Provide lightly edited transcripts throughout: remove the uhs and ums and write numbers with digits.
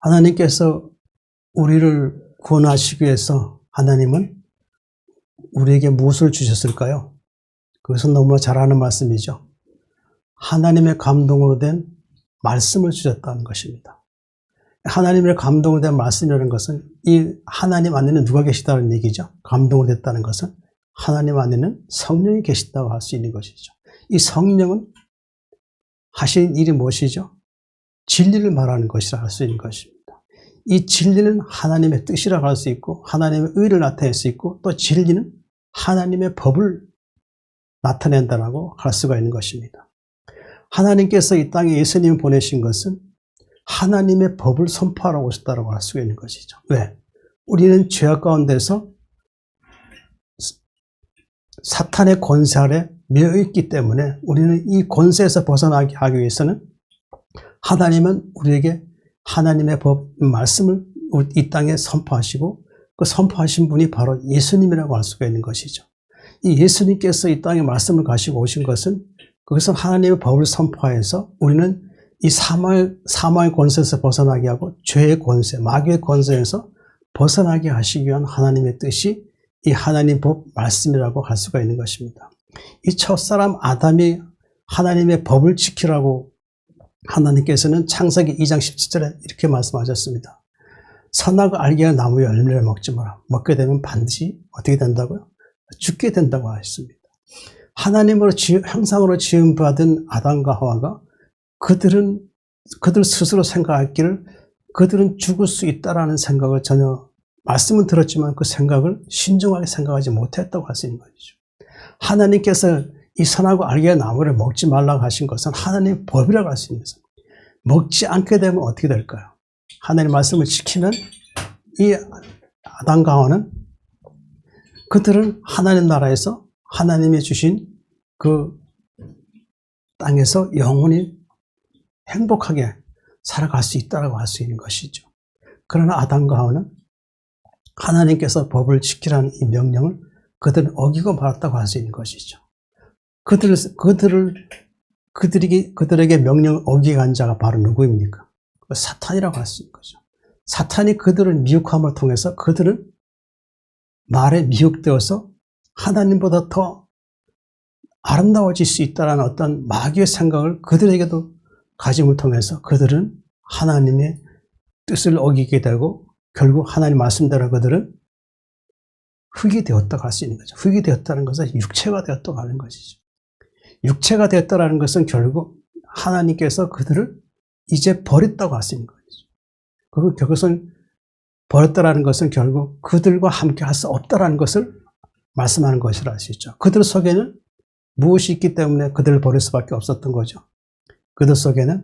하나님께서 우리를 구원하시기 위해서 하나님은 우리에게 무엇을 주셨을까요? 그것은 너무나 잘 아는 말씀이죠. 하나님의 감동으로 된 말씀을 주셨다는 것입니다. 하나님의 감동으로 된 말씀이라는 것은 이 하나님 안에는 누가 계시다는 얘기죠. 감동으로 됐다는 것은 하나님 안에는 성령이 계시다고 할 수 있는 것이죠. 이 성령은 하신 일이 무엇이죠? 진리를 말하는 것이라 할 수 있는 것입니다. 이 진리는 하나님의 뜻이라고 할 수 있고 하나님의 의를 나타낼 수 있고 또 진리는 하나님의 법을 나타낸다라고 할 수가 있는 것입니다. 하나님께서 이 땅에 예수님을 보내신 것은 하나님의 법을 선포하라고 오셨다고 할 수가 있는 것이죠. 왜? 우리는 죄악 가운데서 사탄의 권세 아래 매여있기 때문에 우리는 이 권세에서 벗어나게 하기 위해서는 하나님은 우리에게 하나님의 법, 말씀을 이 땅에 선포하시고 그 선포하신 분이 바로 예수님이라고 할 수가 있는 것이죠. 이 예수님께서 이 땅에 말씀을 가지고 오신 것은 그것은 하나님의 법을 선포해서 우리는 이 사망의 권세에서 벗어나게 하고 죄의 권세, 마귀의 권세에서 벗어나게 하시기 위한 하나님의 뜻이 이 하나님 법 말씀이라고 할 수가 있는 것입니다. 이 첫사람 아담이 하나님의 법을 지키라고 하나님께서는 창세기 2장 17절에 이렇게 말씀하셨습니다. 선악을 알게 할 나무의 열매를 먹지 마라. 먹게 되면 반드시 어떻게 된다고요? 죽게 된다고 하셨습니다. 하나님으로 형상으로 지음받은 아담과 하와가 그들 스스로 생각하기를 그들은 죽을 수 있다라는 생각을 전혀 말씀은 들었지만 그 생각을 신중하게 생각하지 못했다고 할 수 있는 것이죠. 하나님께서 이 선하고 알게 나무를 먹지 말라고 하신 것은 하나님의 법이라고 할 수 있는 것입니다. 먹지 않게 되면 어떻게 될까요? 하나님의 말씀을 지키면 이 아담과 하와는 그들은 하나님 나라에서 하나님이 주신 그 땅에서 영원히 행복하게 살아갈 수 있다고 할 수 있는 것이죠. 그러나 아담과 하와는 하나님께서 법을 지키라는 이 명령을 그들은 어기고 말았다고 할 수 있는 것이죠. 그들에게 명령을 어기게 한 자가 바로 누구입니까? 사탄이라고 할 수 있는 거죠. 사탄이 그들을 미혹함을 통해서 그들은 말에 미혹되어서 하나님보다 더 아름다워질 수 있다는 어떤 마귀의 생각을 그들에게도 가짐을 통해서 그들은 하나님의 뜻을 어기게 되고 결국 하나님 말씀대로 그들은 흙이 되었다고 할 수 있는 거죠. 흙이 되었다는 것은 육체가 되었다고 하는 것이죠. 육체가 되었다는 것은 결국 하나님께서 그들을 이제 버렸다고 할 수 있는 거죠. 그것은 버렸다는 것은 결국 그들과 함께 할 수 없다는 것을 말씀하는 것이라 할 수 있죠. 그들 속에는 무엇이 있기 때문에 그들을 버릴 수밖에 없었던 거죠. 그들 속에는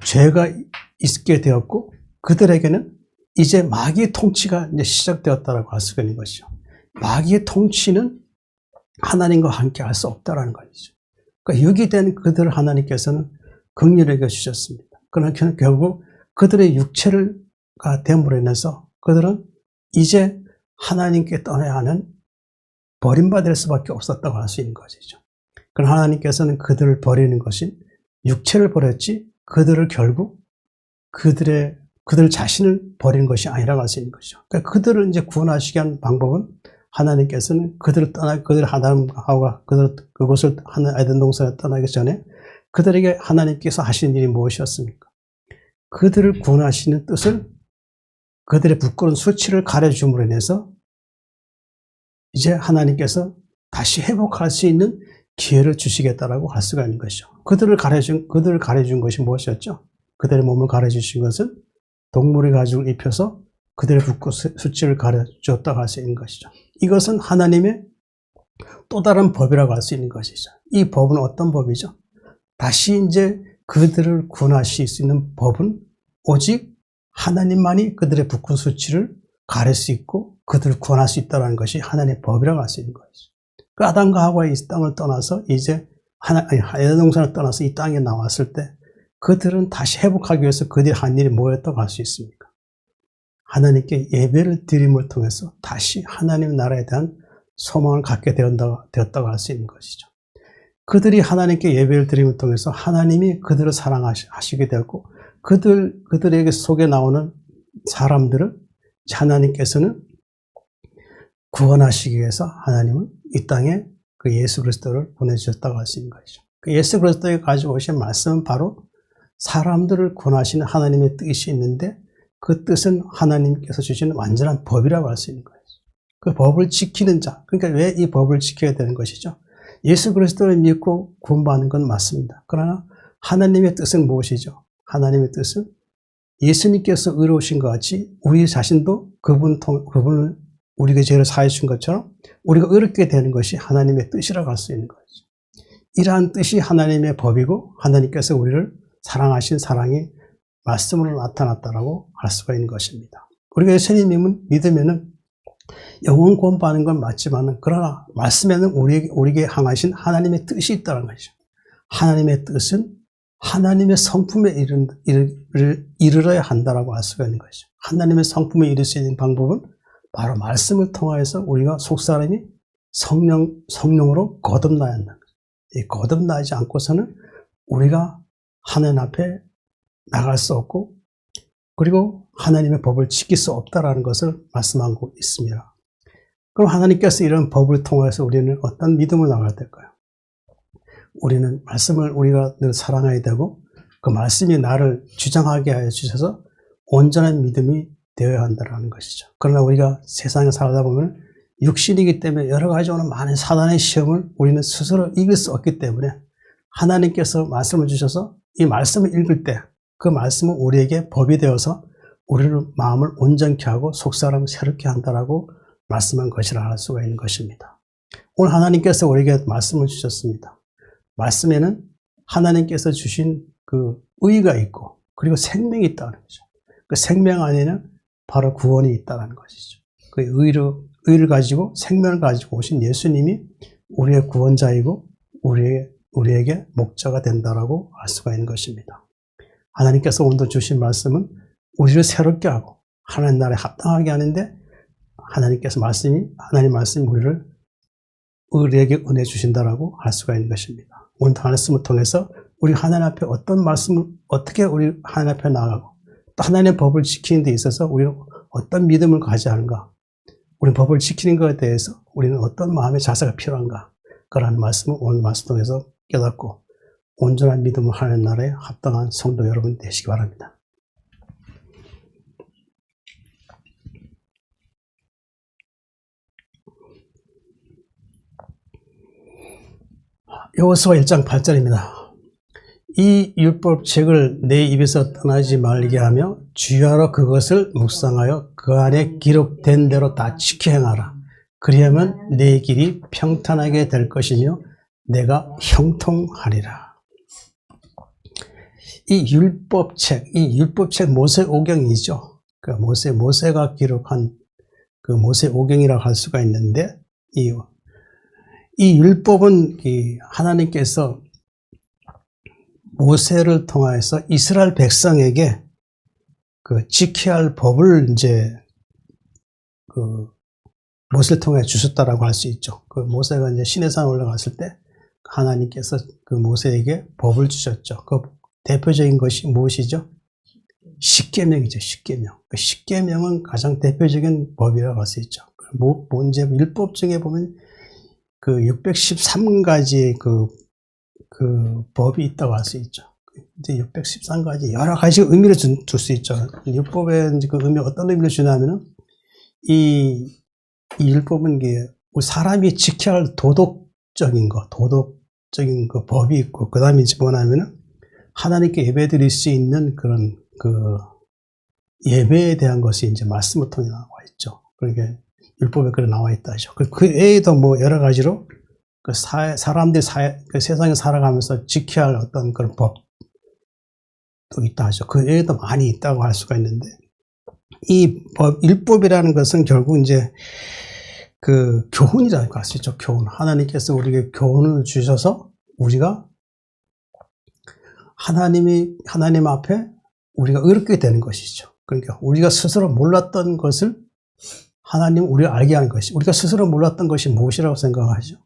죄가 있게 되었고 그들에게는 이제 마귀의 통치가 이제 시작되었다고 할 수가 있는 것이죠. 마귀의 통치는 하나님과 함께 할 수 없다는 것이죠. 그러니까 육이 된 그들을 하나님께서는 긍휼하게 주셨습니다. 그러나 결국 그들의 육체가 됨으로 인해서 그들은 이제 하나님께 떠나야 하는 버림받을 수밖에 없었다고 할 수 있는 것이죠. 그러나 하나님께서는 그들을 버리는 것이 육체를 버렸지 그들을 결국 그들 자신을 버리는 것이 아니라고 할 수 있는 것이죠. 그러니까 그들을 이제 구원하시게 한 방법은 하나님께서는 그들 아담하고 그곳을 에덴 동산에 떠나기 전에 그들에게 하나님께서 하신 일이 무엇이었습니까? 그들을 구원하시는 뜻을 그들의 부끄러운 수치를 가려줌으로 인해서 이제 하나님께서 다시 회복할 수 있는 기회를 주시겠다라고 할 수가 있는 것이죠. 그들을 가려준 것이 무엇이었죠? 그들의 몸을 가려주신 것은 동물의 가죽을 입혀서 그들의 부끄러운 수치를 가려주었다고 할 수 있는 것이죠. 이것은 하나님의 또 다른 법이라고 할 수 있는 것이죠. 이 법은 어떤 법이죠? 다시 이제 그들을 구원하실 수 있는 법은 오직 하나님만이 그들의 부끄러운 수치를 가릴 수 있고 그들을 구원할 수 있다는 것이 하나님의 법이라고 할 수 있는 것이죠. 그 아담과 하와가 이 땅을 떠나서 이제 에덴 동산을 떠나서 이 땅에 나왔을 때 그들은 다시 회복하기 위해서 그들이 한 일이 뭐였다고 할 수 있습니까? 하나님께 예배를 드림을 통해서 다시 하나님 나라에 대한 소망을 갖게 되었다고 할 수 있는 것이죠. 그들이 하나님께 예배를 드림을 통해서 하나님이 그들을 사랑하시게 되었고 그들에게 속에 나오는 사람들을 하나님께서는 구원하시기 위해서 하나님은 이 땅에 그 예수 그리스도를 보내주셨다고 할 수 있는 것이죠. 그 예수 그리스도에 가지고 오신 말씀은 바로 사람들을 구원하시는 하나님의 뜻이 있는데 그 뜻은 하나님께서 주시는 완전한 법이라고 할 수 있는 거예요. 그 법을 지키는 자, 그러니까 왜 이 법을 지켜야 되는 것이죠? 예수 그리스도를 믿고 구원받는 건 맞습니다. 그러나 하나님의 뜻은 무엇이죠? 하나님의 뜻은 예수님께서 의로우신 것 같이 우리 자신도 그분을 우리에게 죄를 사해 주신 것처럼 우리가 의롭게 되는 것이 하나님의 뜻이라고 할 수 있는 거죠. 이러한 뜻이 하나님의 법이고 하나님께서 우리를 사랑하신 사랑이 말씀으로 나타났다라고 할 수가 있는 것입니다. 우리가 예수님을 믿으면은 영원 구원받는 건 맞지만은 그러나 말씀에는 우리에게 향하신 하나님의 뜻이 있다는 것이죠. 하나님의 뜻은 하나님의 성품에 이르러야 한다라고 할 수가 있는 것이죠. 하나님의 성품에 이를 수 있는 방법은 바로 말씀을 통하여서 우리가 속사람이 성령으로 거듭나야 한다는 거죠. 이 거듭나지 않고서는 우리가 하나님 앞에 나갈 수 없고 그리고 하나님의 법을 지킬 수 없다라는 것을 말씀하고 있습니다. 그럼 하나님께서 이런 법을 통해서 우리는 어떤 믿음을 나가야 될까요? 우리는 말씀을 우리가 늘 사랑해야 되고 그 말씀이 나를 주장하게 하여 주셔서 온전한 믿음이 되어야 한다는 것이죠. 그러나 우리가 세상에 살다 보면 육신이기 때문에 여러 가지 오는 많은 사단의 시험을 우리는 스스로 이길 수 없기 때문에 하나님께서 말씀을 주셔서 이 말씀을 읽을 때 그 말씀은 우리에게 법이 되어서 우리를 마음을 온전케 하고 속사람을 새롭게 한다라고 말씀한 것이라 할 수가 있는 것입니다. 오늘 하나님께서 우리에게 말씀을 주셨습니다. 말씀에는 하나님께서 주신 그 의가 있고 그리고 생명이 있다는 거죠. 그 생명 안에는 바로 구원이 있다는 것이죠. 그 의를 가지고 생명을 가지고 오신 예수님이 우리의 구원자이고 우리에게 목자가 된다라고 할 수가 있는 것입니다. 하나님께서 오늘도 주신 말씀은 우리를 새롭게 하고 하나님 나라에 합당하게 하는데 하나님 말씀이 우리에게 은혜 주신다라고 할 수가 있는 것입니다. 오늘 말씀을 통해서 우리 하나님 앞에 어떤 말씀을 어떻게 우리 하나님 앞에 나가고 또 하나님의 법을 지키는 데 있어서 우리는 어떤 믿음을 가져야 하는가, 우리 법을 지키는 것에 대해서 우리는 어떤 마음의 자세가 필요한가, 그러한 말씀을 오늘 말씀 통해서 깨닫고 온전한 믿음을 하나님 나라에 합당한 성도 여러분 되시기 바랍니다. 여호수아 1장 8절입니다. 이 율법책을 내 입에서 떠나지 말게 하며 주야로 그것을 묵상하여 그 안에 기록된 대로 다 지켜 행하라. 그리하면 내 길이 평탄하게 될 것이며 내가 형통하리라. 이 율법책 모세오경이죠. 그 모세가 기록한 그 모세오경이라고 할 수가 있는데 이 율법은 하나님께서 모세를 통하여서 이스라엘 백성에게 그 지켜야 할 법을 이제 그 모세를 통해 주셨다라고 할 수 있죠. 그 모세가 이제 시내산 올라갔을 때 하나님께서 그 모세에게 법을 주셨죠. 그 대표적인 것이 무엇이죠? 십계명이죠. 십계명. 그 십계명은 가장 대표적인 법이라고 할 수 있죠. 뭔지 율법 중에 보면 그 613가지의 그 법이 있다고 할 수 있죠. 이제 613가지 여러 가지 의미를 줄 수 있죠. 율법의 그 의미 어떤 의미를 주냐면은 이 율법은 우리 사람이 지켜야 할 도덕적인 그 법이 있고, 그 다음에 이제 뭐냐면은 하나님께 예배 드릴 수 있는 그런 그 예배에 대한 것이 이제 말씀을 통해 나와 있죠. 그러니까 율법에 그래 나와 있다죠. 그 외에도 뭐 여러 가지로 그 사람들이 그 세상에 살아가면서 지켜야 할 어떤 그런 법도 있다 하죠. 그 외에도 많이 있다고 할 수가 있는데, 이 율법이라는 것은 결국 이제 그 교훈이라고 할 수 있죠. 교훈. 하나님께서 우리에게 교훈을 주셔서 우리가 하나님 앞에 우리가 의롭게 되는 것이죠. 그러니까 우리가 스스로 몰랐던 것을 하나님 우리가 알게 하는 것이, 우리가 스스로 몰랐던 것이 무엇이라고 생각하죠?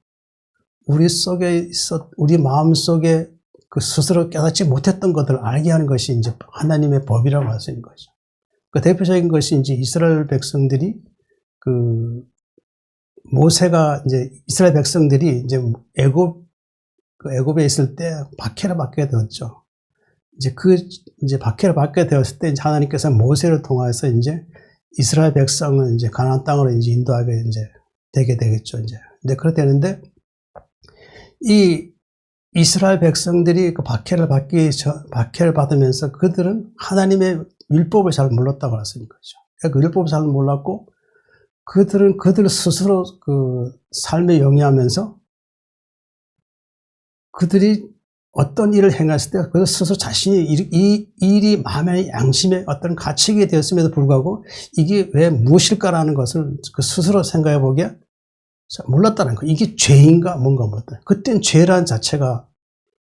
우리 마음 속에 그 스스로 깨닫지 못했던 것들을 알게 하는 것이 이제 하나님의 법이라고 할 수 있는 거죠. 그 대표적인 것이 이제 이스라엘 백성들이 그 모세가 이제 이스라엘 백성들이 이제 애굽에 있을 때 박해를 받게 되었죠. 이제 박해를 받게 되었을 때 이제 하나님께서 모세를 통해서 이제 이스라엘 백성을 이제 가나안 땅으로 이제 인도하게 이제 되게 되겠죠. 이제. 근데 그렇게 되는데 이 이스라엘 백성들이 그 박해를 받으면서 그들은 하나님의 율법을 잘 몰랐다고 할 수 있는 거죠. 그 율법을 잘 몰랐고 그들은 그들 스스로 그 삶에 영위하면서 그들이 어떤 일을 행했을 때 그들 스스로 자신이 이 일이 마음의 양심의 어떤 가치가 되었음에도 불구하고 이게 왜 무엇일까라는 것을 그 스스로 생각해 보기에 몰랐다는 거예요. 이게 죄인가 뭔가 몰랐다. 그땐 죄라는 자체가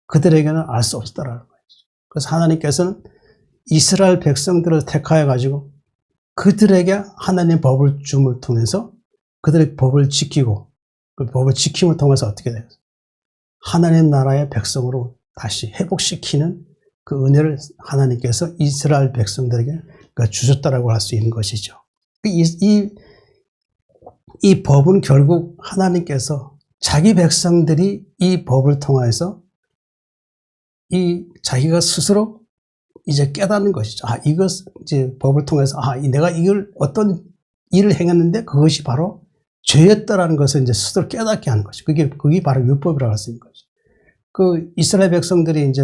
그들에게는 알 수 없었다라는 거예요. 그래서 하나님께서는 이스라엘 백성들을 택하여 가지고 그들에게 하나님의 법을 줌을 통해서 그들의 법을 지키고 그 법을 지킴을 통해서 어떻게 돼요? 하나님 나라의 백성으로 다시 회복시키는 그 은혜를 하나님께서 이스라엘 백성들에게 주셨다라고 할 수 있는 것이죠. 이 법은 결국 하나님께서 자기 백성들이 이 법을 통해서 자기가 스스로 이제 깨닫는 것이죠. 이것 이제 법을 통해서 내가 이걸 어떤 일을 행했는데 그것이 바로 죄였다라는 것을 이제 스스로 깨닫게 하는 것이죠. 그게 바로 율법이라고 할 수 있는 거죠. 그 이스라엘 백성들이 이제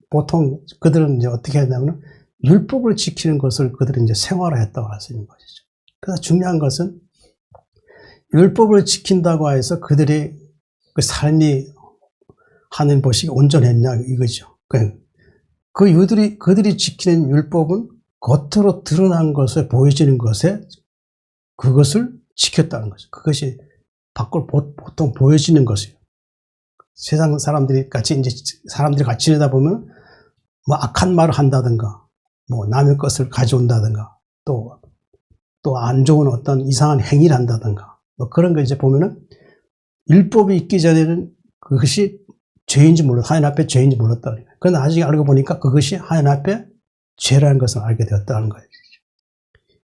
보통 그들은 이제 어떻게 했냐면 율법을 지키는 것을 그들은 이제 생활화했다고 할 수 있는 것이죠. 그래서 중요한 것은 율법을 지킨다고 해서 그들의 그 삶이 하는 것이 온전했냐 이거죠. 그들이 지키는 율법은 겉으로 드러난 것에 보여지는 것에 그것을 지켰다는 거죠. 그것이 밖으로 보통 보여지는 것이에요. 세상 사람들이 같이 지내다 보면 뭐 악한 말을 한다든가 뭐 남의 것을 가져온다든가 또 안 좋은 어떤 이상한 행위를 한다든가 뭐 그런 거 이제 보면은 율법이 있기 전에는 그것이 죄인지 하나님 앞에 죄인지 몰랐다. 그러나 나중에 알고 보니까 그것이 하나님 앞에 죄라는 것을 알게 되었다는 거예요.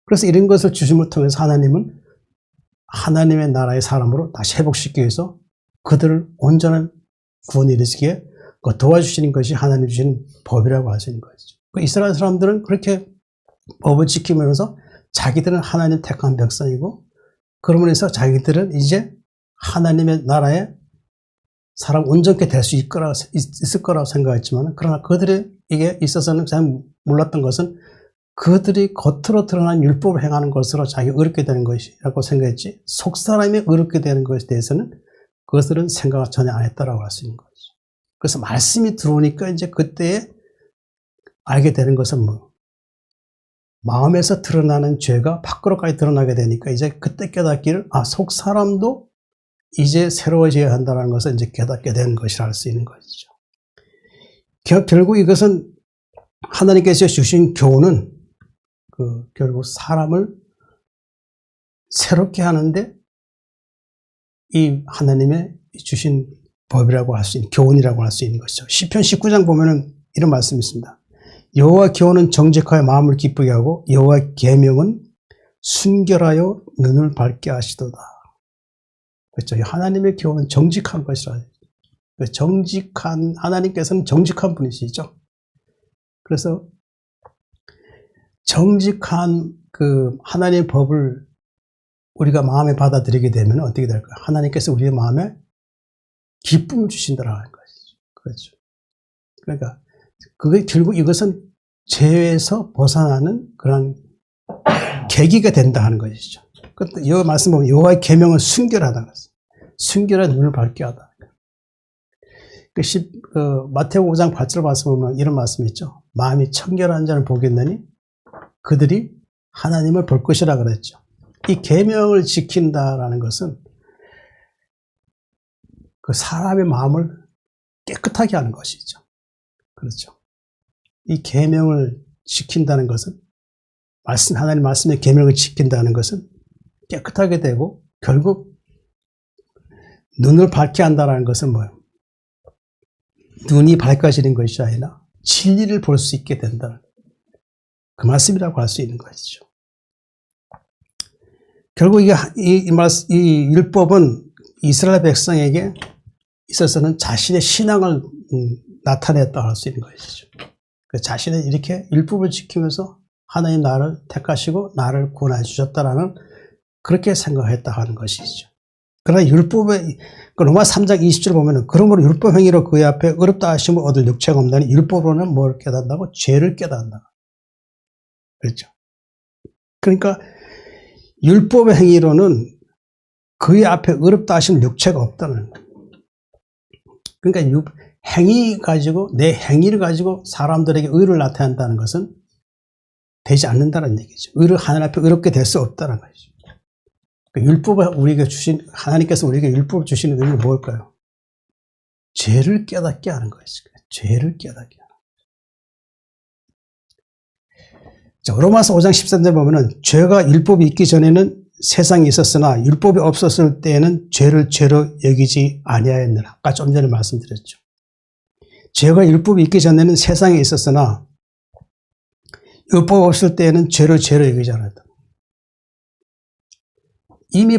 그래서 이런 것을 주심을 통해서 하나님은 하나님의 나라의 사람으로 다시 회복시키기 위해서 그들을 온전한 구원에 이르시기에 도와주시는 것이 하나님 주시는 법이라고 할 수 있는 것이죠. 이스라엘 사람들은 그렇게 법을 지키면서 자기들은 하나님 택한 백성이고 그러므로 해서 자기들은 이제 하나님의 나라에 사람 온전케 될 수 있을 거라고 생각했지만 그러나 그들에게 있어서는 잘 몰랐던 것은 그들이 겉으로 드러난 율법을 행하는 것으로 자기가 의롭게 되는 것이라고 생각했지 속사람이 의롭게 되는 것에 대해서는 그것들은 생각을 전혀 안 했다라고 할 수 있는 거죠. 그래서 말씀이 들어오니까 이제 그때에 알게 되는 것은 마음에서 드러나는 죄가 밖으로까지 드러나게 되니까 이제 그때 깨닫기를 속사람도 이제 새로워져야 한다는 것을 이제 깨닫게 되는 것이라 할 수 있는 것이죠. 결국 이것은 하나님께서 주신 교훈은 결국 사람을 새롭게 하는데 이 하나님의 주신 법이라고 할 수 있는 교훈이라고 할 수 있는 것이죠. 시편 19장 보면은 이런 말씀이 있습니다. 여호와 교훈은 정직하여 마음을 기쁘게 하고 여호와 계명은 순결하여 눈을 밝게 하시도다. 그렇죠. 하나님의 교훈은 정직한 것이라. 하나님께서는 정직한 분이시죠. 그래서 정직한 그 하나님의 법을 우리가 마음에 받아들이게 되면 어떻게 될까요? 하나님께서 우리의 마음에 기쁨을 주신다라는 것이죠. 그렇죠. 그러니까 그게 결국 이것은 죄에서 벗어나는 그런 계기가 된다 하는 것이죠. 이 말씀 보면 여호와의 계명은 순결하다는 것이죠. 순결한 눈을 밝게 하다. 마태복음 5장 8절 말씀 보면 이런 말씀이 있죠. 마음이 청결한 자를 보겠느니 그들이 하나님을 볼 것이라 그랬죠. 이 계명을 지킨다라는 것은 그 사람의 마음을 깨끗하게 하는 것이죠. 그렇죠. 이 계명을 지킨다는 것은 하나님 말씀의 계명을 지킨다는 것은 깨끗하게 되고 결국 눈을 밝게 한다는 것은 뭐예요? 눈이 밝아지는 것이 아니라 진리를 볼 수 있게 된다는 그 말씀이라고 할 수 있는 것이죠. 결국 이 율법은 이스라엘 백성에게 있어서는 자신의 신앙을 나타냈다고 할 수 있는 것이죠. 그 자신은 이렇게 율법을 지키면서 하나님 나를 택하시고 나를 구원해 주셨다라는 그렇게 생각했다 하는 것이죠. 그러나 율법의 로마 3장 20절 보면은 그러므로 율법 행위로 그의 앞에 어렵다 하심을 얻을 육체가 없나니 율법으로는 뭘 깨닫는다고? 죄를 깨닫는다. 그렇죠. 그러니까 율법의 행위로는 그의 앞에 어렵다 하심을 육체가 없다는 거예요. 그러니까 행위 가지고 내 행위를 가지고 사람들에게 의를 나타낸다는 것은 되지 않는다는 얘기죠. 의를 하나님 앞에 어렵게 될 수 없다는 것이죠. 율법을 우리에게 주신 하나님께서 우리에게 율법을 주시는 의미는 뭘까요? 죄를 깨닫게 하는 것이죠. 죄를 깨닫게 하는 거죠. 자, 로마서 5장 13절 보면은 죄가 율법이 있기 전에는 세상에 있었으나 율법이 없었을 때에는 죄를 죄로 여기지 아니하였느라. 아까 좀 전에 말씀드렸죠. 죄가 율법이 있기 전에는 세상에 있었으나 율법 없을 때에는 죄를 죄로 여기지 않았다. 이미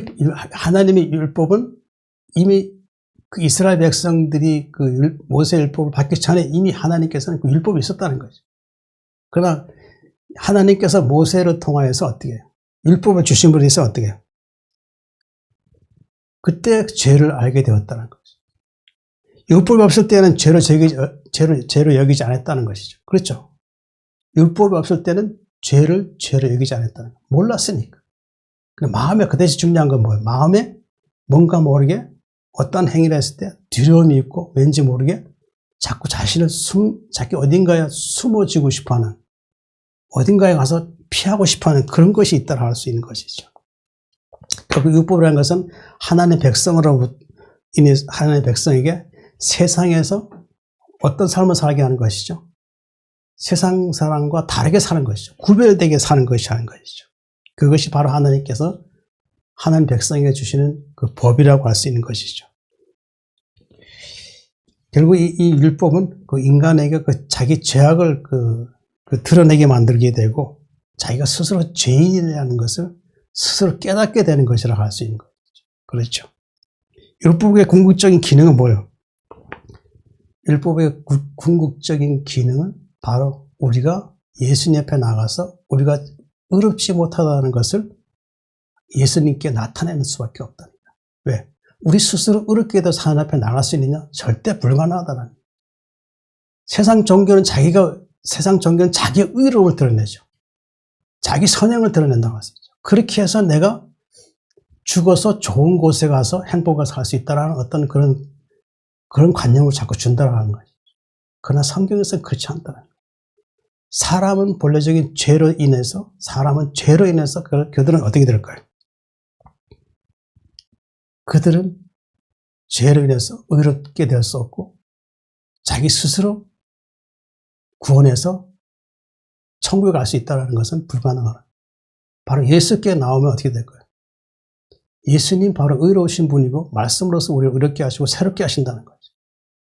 하나님의 율법은 이미 그 이스라엘 백성들이 그 모세 율법을 받기 전에 이미 하나님께서는 그 율법이 있었다는 거죠. 그러나 하나님께서 모세를 통하여서 어떻게 해요? 율법을 주신 분이 있어 어떻게 해요? 그때 죄를 알게 되었다는 거죠. 율법이 없을 때는 죄로 여기지 않았다는 것이죠. 그렇죠? 율법이 없을 때는 죄로 여기지 않았다는 거예요. 몰랐으니까. 마음에 그 대신 중요한 건 뭐예요? 마음에 뭔가 모르게 어떤 행위를 했을 때 두려움이 있고 왠지 모르게 자꾸 자신을 자기 어딘가에 숨어지고 싶어하는, 어딘가에 가서 피하고 싶어하는 그런 것이 있다고 할 수 있는 것이죠. 그 율법이라는 것은 하나님의 백성에게 세상에서 어떤 삶을 살게 하는 것이죠. 세상 사람과 다르게 사는 것이죠. 구별되게 사는 것이 하는 것이죠. 그것이 바로 하나님께서 하나님 백성에게 주시는 그 법이라고 할 수 있는 것이죠. 결국 이 율법은 그 인간에게 그 자기 죄악을 드러내게 만들게 되고 자기가 스스로 죄인이라는 것을 스스로 깨닫게 되는 것이라고 할 수 있는 거죠. 그렇죠. 율법의 궁극적인 기능은 뭐예요? 율법의 궁극적인 기능은 바로 우리가 예수님 앞에 나가서 우리가 의롭지 못하다는 것을 예수님께 나타내는 수밖에 없답니다. 왜? 우리 스스로 의롭게 돼서 하나님 앞에 나갈 수 있느냐? 절대 불가능하다는 거예요. 세상 종교는 자기의 의로움을 드러내죠. 자기 선행을 드러낸다고 하죠. 그렇게 해서 내가 죽어서 좋은 곳에 가서 행복을 살 수 있다는 어떤 그런 관념을 자꾸 준다는 거죠. 그러나 성경에서는 그렇지 않다는 거예요. 사람은 본래적인 죄로 인해서 그들은 어떻게 될까요? 그들은 죄로 인해서 의롭게 될 수 없고 자기 스스로 구원해서 천국에 갈 수 있다는 것은 불가능하다. 바로 예수께 나오면 어떻게 될까요? 예수님 바로 의로우신 분이고 말씀으로서 우리를 의롭게 하시고 새롭게 하신다는 거죠.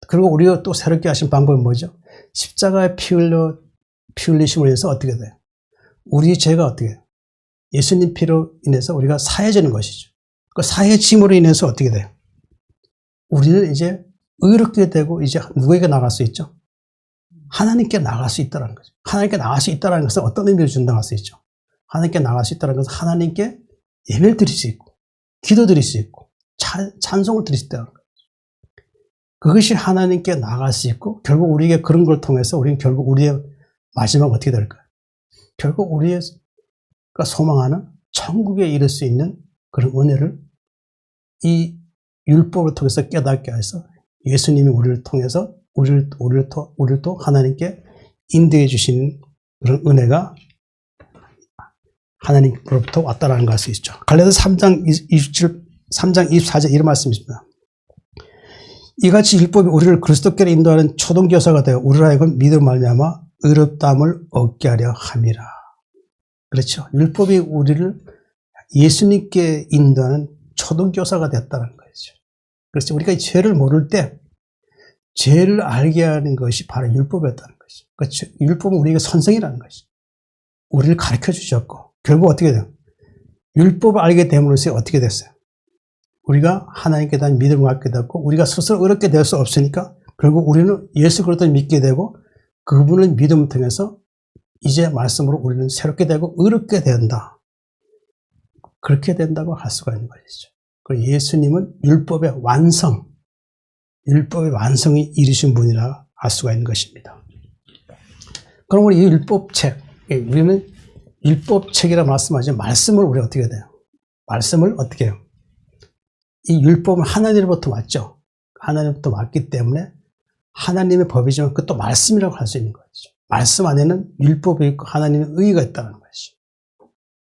그리고 우리가 또 새롭게 하신 방법은 뭐죠? 십자가에 피 흘리심으로 인해서 어떻게 돼요? 우리 죄가 어떻게 돼요? 예수님 피로 인해서 우리가 사해지는 것이죠. 그 사해짐으로 인해서 어떻게 돼요? 우리는 이제 의롭게 되고 이제 누구에게 나갈 수 있죠? 하나님께 나갈 수 있다는 거죠. 하나님께 나갈 수 있다는 것은 어떤 의미를 준다고 할 수 있죠? 하나님께 나갈 수 있다는 것은 하나님께 예배를 드릴 수 있고 기도 드릴 수 있고 찬송을 드릴 수 있다는 거죠. 그것이 하나님께 나갈 수 있고 결국 우리에게 그런 걸 통해서 우리는 결국 우리의 마지막 어떻게 될까요? 결국 우리가 소망하는 천국에 이를 수 있는 그런 은혜를 이 율법을 통해서 깨닫게 해서 예수님이 우리를 통해서 우리를 또 하나님께 인도해 주시는 그런 은혜가 하나님으로부터 왔다라는 걸 알 수 있죠. 갈라디아서 3장 24절 이런 말씀입니다. 이같이 율법이 우리를 그리스도께로 인도하는 초등교사가 되어 우리로 하여금 믿음으로 말미암아 의롭다함을 얻게 하려 함이라. 그렇죠. 율법이 우리를 예수님께 인도하는 초등교사가 됐다는 거죠. 그렇죠. 우리가 이 죄를 모를 때 죄를 알게 하는 것이 바로 율법이었다는 것이죠. 그러니까 율법은 우리에게 선생이라는 것이죠. 우리를 가르쳐 주셨고, 결국 어떻게 돼요? 율법을 알게 됨으로써 어떻게 됐어요? 우리가 하나님께 대한 믿음을 갖게 됐고, 우리가 스스로 어렵게 될 수 없으니까 결국 우리는 예수 그리스도를 믿게 되고, 그분을 믿음을 통해서 이제 말씀으로 우리는 새롭게 되고 의롭게 된다. 그렇게 된다고 할 수가 있는 것이죠. 그리고 예수님은 율법의 완성이 이르신 분이라 할 수가 있는 것입니다. 그럼 우리 이 율법책, 우리는 율법책이라 말씀하지만 말씀을 우리가 어떻게 해야 돼요? 말씀을 어떻게 해요? 이 율법은 하나님으로부터 왔죠. 하나님으로부터 왔기 때문에 하나님의 법이지만 그것도 말씀이라고 할 수 있는 것이죠. 말씀 안에는 율법이 있고 하나님의 의의가 있다는 것이죠.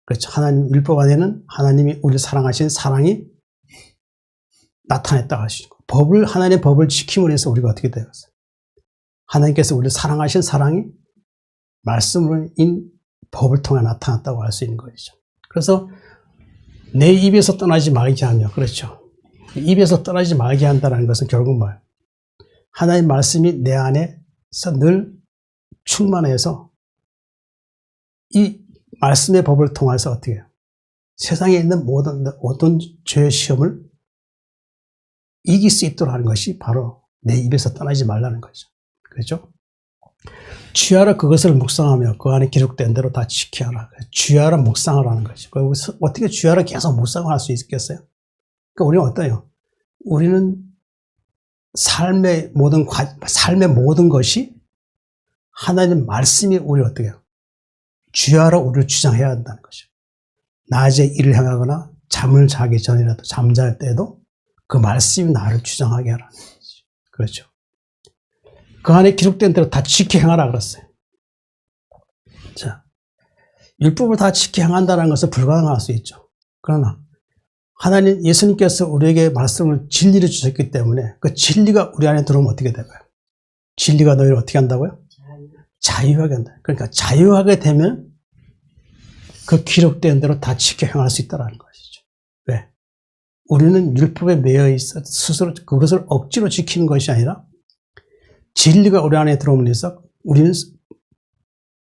그렇죠. 하나님 율법 안에는 하나님이 우리를 사랑하신 사랑이 나타냈다고 할 수 있고, 하나님의 법을 지킴으로 해서 우리가 어떻게 되었어요? 하나님께서 우리를 사랑하신 사랑이 말씀으로인 법을 통해 나타났다고 할 수 있는 것이죠. 그래서 내 입에서 떠나지 말게 하며, 그렇죠. 입에서 떠나지 말게 한다는 것은 결국 뭐예요? 하나님 말씀이 내 안에서 늘 충만해서 이 말씀의 법을 통해서 어떻게 해요? 세상에 있는 모든 죄의 시험을 이길 수 있도록 하는 것이 바로 내 입에서 떠나지 말라는 거죠. 그렇죠? 주야로 그것을 묵상하며 그 안에 기록된 대로 다 지켜라. 주야로 묵상하라는 거죠. 어떻게 주야로 계속 묵상을 할 수 있겠어요? 그러니까 우리는 어떠해요? 우리는 삶의 모든 것이 하나님 말씀이 우리 어떻게 해요? 주야로 우리를 주장해야 한다는 거죠. 낮에 일을 행하거나 잠을 자기 전이라도 잠잘 때도 그 말씀이 나를 주장하게 하라는 거죠. 그렇죠. 그 안에 기록된 대로 다 지켜 행하라 그랬어요. 자, 율법을 다 지켜 행한다는 것은 불가능할 수 있죠. 그러나 하나님 예수님께서 우리에게 말씀을 진리를 주셨기 때문에 그 진리가 우리 안에 들어오면 어떻게 될까요? 진리가 너희를 어떻게 한다고요? 자유하게 한다. 그러니까 자유하게 되면 그 기록된 대로 다 지켜 행할 수 있다는 것이죠. 왜? 우리는 율법에 매여 있어 스스로 그것을 억지로 지키는 것이 아니라 진리가 우리 안에 들어오면서 우리는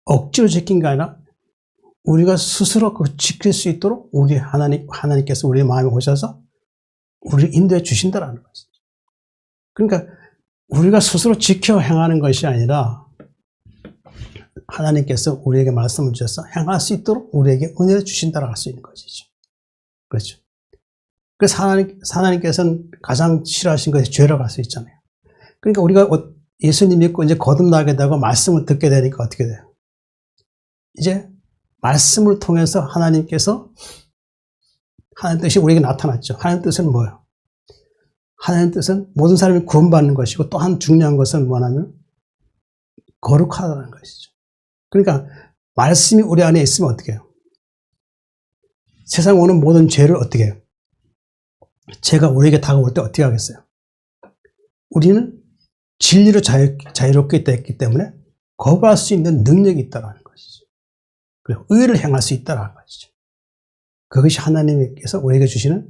억지로 지킨 게 아니라 우리가 스스로 그걸 지킬 수 있도록 우리 하나님께서 우리의 마음에 오셔서 우리를 인도해 주신다는 것이죠. 그러니까 우리가 스스로 지켜 행하는 것이 아니라 하나님께서 우리에게 말씀을 주셔서 행할 수 있도록 우리에게 은혜를 주신다고 할 수 있는 것이죠. 그렇죠. 그래서 하나님께서는 가장 싫어하신 것이 죄라고 할 수 있잖아요. 그러니까 우리가 예수님 믿고 이제 거듭나게 되고 말씀을 듣게 되니까 어떻게 돼요? 이제 말씀을 통해서 하나님께서 하나님 뜻이 우리에게 나타났죠. 하나님 뜻은 뭐예요? 하나님 뜻은 모든 사람이 구원받는 것이고 또 한 중요한 것은 뭐냐면 거룩하다는 것이죠. 그러니까 말씀이 우리 안에 있으면 어떻게 해요? 세상에 오는 모든 죄를 어떻게 해요? 죄가 우리에게 다가올 때 어떻게 하겠어요? 우리는 진리로 자유롭게 됐기 때문에 거부할 수 있는 능력이 있다는 것이죠. 그리고 의를 행할 수 있다는 것이죠. 그것이 하나님께서 우리에게 주시는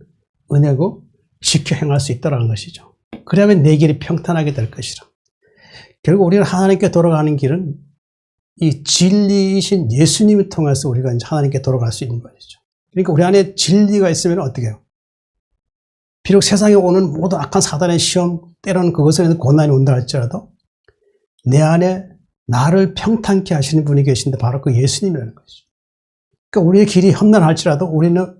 은혜고 지켜 행할 수 있다는 것이죠. 그러면 내 길이 평탄하게 될 것이라. 결국 우리는 하나님께 돌아가는 길은 이 진리이신 예수님을 통해서 우리가 이제 하나님께 돌아갈 수 있는 것이죠. 그러니까 우리 안에 진리가 있으면 어떻게 해요? 비록 세상에 오는 모든 악한 사단의 시험, 때로는 그것을 고난이 온다 할지라도 내 안에 나를 평탄케 하시는 분이 계신데 바로 그 예수님이라는 것이죠. 그러니까 우리의 길이 험난할지라도 우리는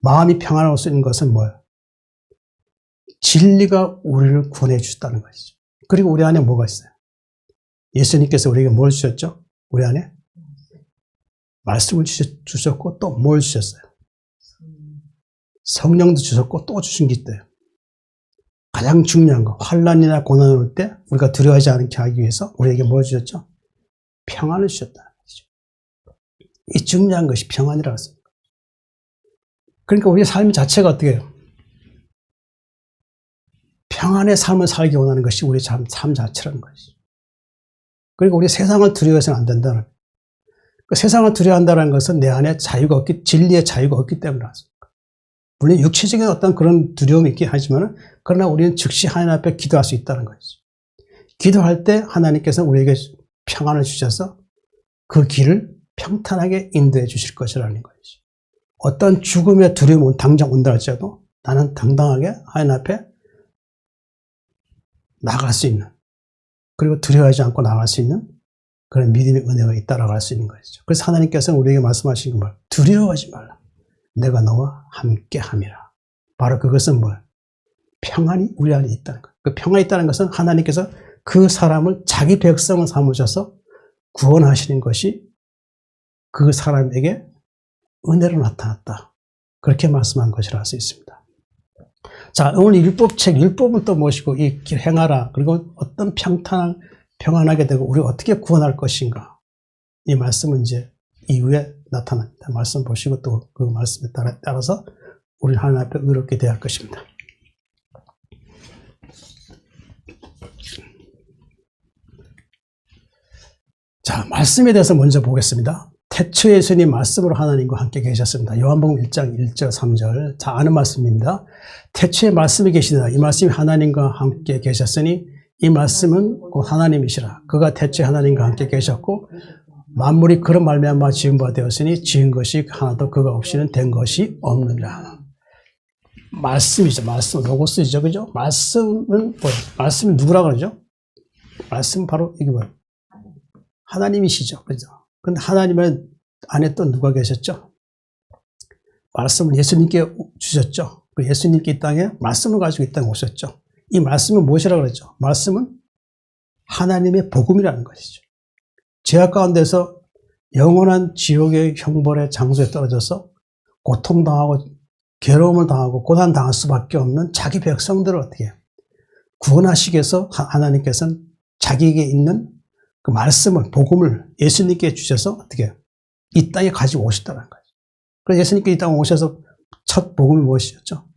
마음이 평안할 수 있는 것은 뭐예요? 진리가 우리를 구원해 주셨다는 것이죠. 그리고 우리 안에 뭐가 있어요? 예수님께서 우리에게 뭘 주셨죠? 우리 안에 말씀을 주셨고 또 뭘 주셨어요? 성령도 주셨고 또 주신 게 있대요. 가장 중요한 거, 환난이나 고난이 올 때 우리가 두려워하지 않게 하기 위해서 우리에게 뭘 주셨죠? 평안을 주셨다는 것이죠. 이 중요한 것이 평안이라고 했습니다. 그러니까 우리의 삶 자체가 어떻게 해요? 평안의 삶을 살기 원하는 것이 우리의 삶 자체라는 것이죠. 그리고 우리 세상을 두려워해서는 안 된다는 거예요. 그 세상을 두려워한다는 것은 내 안에 진리의 자유가 없기 때문에 그렇습니다. 물론 육체적인 어떤 그런 두려움이 있긴 하지만 그러나 우리는 즉시 하나님 앞에 기도할 수 있다는 것이죠. 기도할 때 하나님께서 우리에게 평안을 주셔서 그 길을 평탄하게 인도해 주실 것이라는 것이죠. 어떤 죽음의 두려움은 당장 온다 할지라도 나는 당당하게 하나님 앞에 나갈 수 있는, 그리고 두려워하지 않고 나갈 수 있는 그런 믿음의 은혜가 있다라고 할 수 있는 것이죠. 그래서 하나님께서는 우리에게 말씀하신 건 두려워하지 말라. 내가 너와 함께 함이라. 바로 그것은 뭘? 평안이 우리 안에 있다는 것. 그 평안이 있다는 것은 하나님께서 그 사람을 자기 백성을 삼으셔서 구원하시는 것이 그 사람에게 은혜로 나타났다. 그렇게 말씀한 것이라 할 수 있습니다. 자, 오늘 율법책, 율법은 또 무엇이고 이 길 행하라. 그리고 어떤 평안하게 되고 우리가 어떻게 구원할 것인가. 이 말씀은 이제 이후에 나타납니다. 말씀 보시고 또 그 말씀에 따라서 우리 하나님 앞에 의롭게 대할 것입니다. 자, 말씀에 대해서 먼저 보겠습니다. 태초에 예수님 말씀으로 하나님과 함께 계셨습니다. 요한복음 1장 1절 3절 다 아는 말씀입니다. 태초에 말씀이 계시다. 이 말씀이 하나님과 함께 계셨으니 이 말씀은 곧 하나님이시라. 그가 태초에 하나님과 함께 계셨고 만물이 그런 말미암아 지은 바 되었으니 지은 것이 하나도 그가 없이는 된 것이 없느니라. 말씀이죠. 말씀, 로고스이죠. 그죠? 말씀은 뭐예요? 말씀이 누구라 그러죠? 말씀은 바로 이게 뭐예요? 하나님이시죠. 그죠? 근데 하나님은 안에 또 누가 계셨죠? 말씀을 예수님께 주셨죠. 그 예수님께 이 땅에 말씀을 가지고 이 땅에 오셨죠. 이 말씀은 무엇이라고 그랬죠? 말씀은 하나님의 복음이라는 것이죠. 죄악 가운데서 영원한 지옥의 형벌의 장소에 떨어져서 고통당하고 괴로움을 당하고 고난당할 수밖에 없는 자기 백성들을 어떻게 해요? 구원하시기 위해서 하나님께서는 자기에게 있는 그 말씀을, 복음을 예수님께 주셔서 어떻게 해요? 이 땅에 가지고 오셨다는 거죠. 그래서 예수님께 이 땅에 오셔서 첫 복음이 무엇이었죠?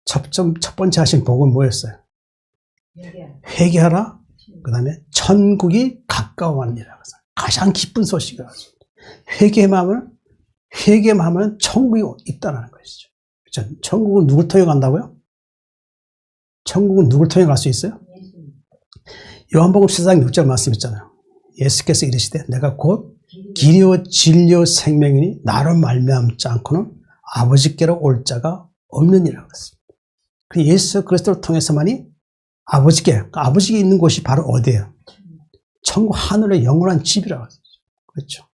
첫 번째 하신 복음은 뭐였어요? 회개하라. 그 다음에 천국이 가까워하니라. 가장 기쁜 소식이라고 합니다. 회개만 하면 천국이 있다는 것이죠. 그렇죠? 천국은 누굴 통해 간다고요? 천국은 누굴 통해 갈 수 있어요? 요한복음 14장 6절 말씀 있잖아요. 예수께서 이르시되 내가 곧 길이요 진리요 생명이니 나로 말미암지 않고는 아버지께로 올 자가 없느니라고 했습니다. 그 예수 그리스도를 통해서만이 아버지께 있는 곳이 바로 어디예요? 천국 하늘의 영원한 집이라고 했죠. 그렇죠.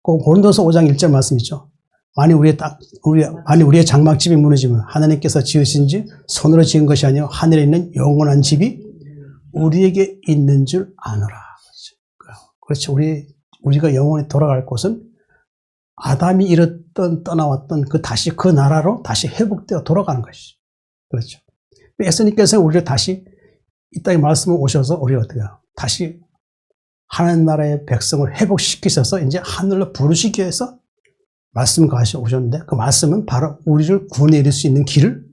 그 고린도서 5장 1절 말씀 있죠. 만일 우리의 장막집이 무너지면 하나님께서 지으신 집 손으로 지은 것이 아니요 하늘에 있는 영원한 집이 우리에게 있는 줄 아노라. 그렇죠. 우리가 영원히 돌아갈 곳은 아담이 잃었던 떠나왔던 다시 그 나라로 다시 회복되어 돌아가는 것이죠. 그렇죠. 예수님께서 우리를 다시 이 땅에 말씀을 오셔서 우리가 어떻게 해요? 다시 하나님 나라의 백성을 회복시키셔서 이제 하늘로 부르시기 위해서 말씀을 가지고 오셨는데 그 말씀은 바로 우리를 구원해 이룰 수 있는 길을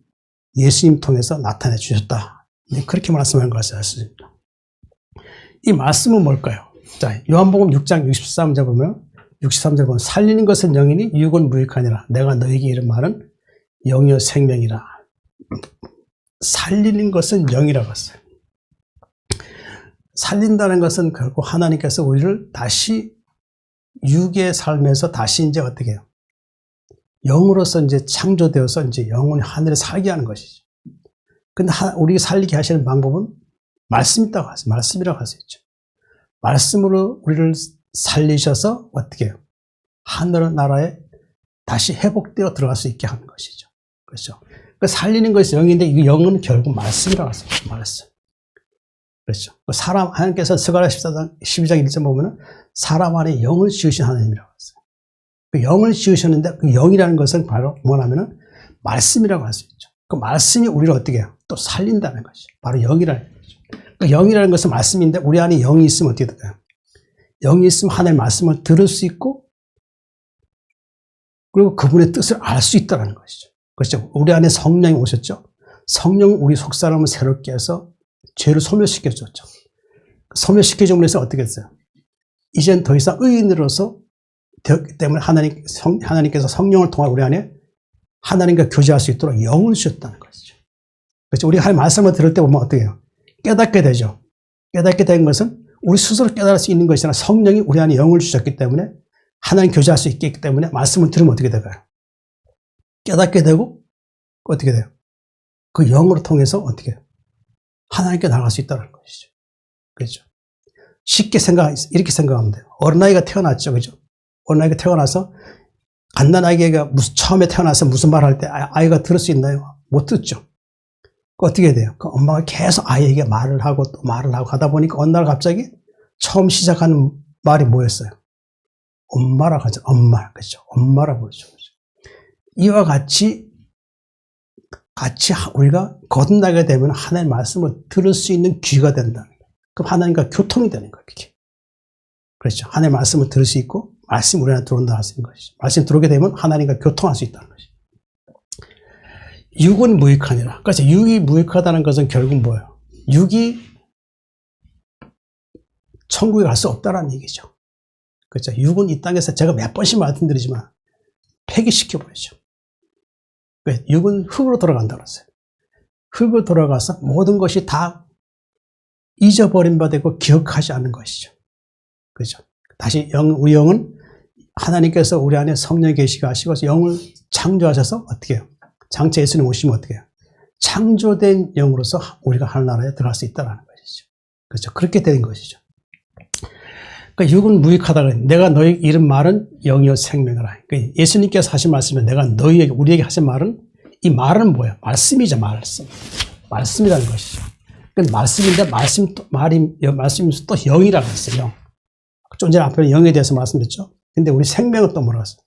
예수님 통해서 나타내 주셨다. 그렇게 말씀하는 것을 알 수 있습니다. 이 말씀은 뭘까요? 자, 요한복음 6장 63절 보면 살리는 것은 영이니 유익은 무익하니라. 내가 너에게 이른 말은 영이요 생명이라. 살리는 것은 영이라고 했어요. 살린다는 것은 결국 하나님께서 우리를 다시 육의 삶에서 다시 이제 어떻게 해요? 영으로서 이제 창조되어서 이제 영원히 하늘에 살게 하는 것이죠. 근데 우리가 살리게 하시는 방법은 말씀이라고 할 수 있죠. 말씀으로 우리를 살리셔서 어떻게 해요? 하늘 나라에 다시 회복되어 들어갈 수 있게 하는 것이죠. 그렇죠. 그 살리는 것이 영인데 이 영은 결국 말씀이라고 할 수 있죠. 말씀. 그렇죠. 하나님께서 스가랴 12장 1절 보면은 사람 안에 영을 지으신 하나님이라고 했어요. 그 영을 지으셨는데 그 영이라는 것은 바로 뭐냐면은 말씀이라고 할 수 있죠. 그 말씀이 우리를 어떻게 해요? 또 살린다는 것이죠. 바로 영이라는 거죠. 그 영이라는 것은 말씀인데 우리 안에 영이 있으면 어떻게 될까요? 영이 있으면 하나님의 말씀을 들을 수 있고 그리고 그분의 뜻을 알 수 있다는 것이죠. 그렇죠. 우리 안에 성령이 오셨죠. 성령은 우리 속사람을 새롭게 해서 죄를 소멸시켜줬죠. 소멸시켜줌으로써 어떻게 했어요? 이젠 더 이상 의인으로서 되었기 때문에 하나님께서 성령을 통해 우리 안에 하나님과 교제할 수 있도록 영을 주셨다는 것이죠. 그렇죠. 우리 하나님 말씀을 들을 때 보면 어떻게 해요? 깨닫게 되죠. 깨닫게 된 것은 우리 스스로 깨달을 수 있는 것이 아니라 성령이 우리 안에 영을 주셨기 때문에 하나님 교제할 수 있기 때문에 말씀을 들으면 어떻게 될까요? 깨닫게 되고 어떻게 돼요? 그 영으로 통해서 어떻게 해요? 하나님께 나갈 수 있다는 것이죠. 그렇죠? 쉽게 이렇게 생각하면 돼요. 어린아이가 태어났죠. 그죠? 어린아이가 태어나서 갓난아기가 처음에 태어나서 무슨 말 할 때 아이가 들을 수 있나요? 못 듣죠. 어떻게 돼요? 그 엄마가 계속 아이에게 말을 하고 또 말을 하고 하다 보니까 어느 날 갑자기 처음 말이 뭐였어요? 엄마라고 하죠. 엄마. 그렇죠? 엄마라고 그러죠. 이와 같이 우리가 거듭나게 되면 하나님의 말씀을 들을 수 있는 귀가 된다는 거예요. 그럼 하나님과 교통이 되는 거예요. 그게. 그렇죠. 하나님의 말씀을 들을 수 있고 말씀이 우리 안에 들어온다 할 수 있는 것이죠. 말씀이 들어오게 되면 하나님과 교통할 수 있다는 것이죠. 육은 무익하니라. 그래서 육이 무익하다는 것은 결국 뭐예요? 육이 천국에 갈 수 없다는 얘기죠. 그렇죠. 육은 이 땅에서 제가 몇 번씩 말씀드리지만 폐기시켜버리죠. 육은 흙으로 돌아간다고 했어요. 흙으로 돌아가서 모든 것이 다 잊어버린 바 되고 기억하지 않는 것이죠. 그렇죠. 다시 우리 영은 하나님께서 우리 안에 성령의 계시가 하시고 영을 창조하셔서 어떻게 해요? 장차 예수님 오시면 어떻게 해요? 창조된 영으로서 우리가 하나님나라에 들어갈 수 있다는 것이죠. 그렇죠. 그렇게 된 것이죠. 그러니까 육은 무익하다고 해요. 내가 너에게 이른 말은 영이요 생명이라. 그러니까 예수님께서 하신 말씀은 내가 우리에게 하신 말은 이 말은 뭐예요? 말씀이죠. 말씀. 말씀이라는 것이죠. 그러니까 말씀인데 말씀이 또 영이라고 했어요. 영. 좀 전에 앞에 영에 대해서 말씀드렸죠. 근데 우리 생명은 또 뭐라고 했어요?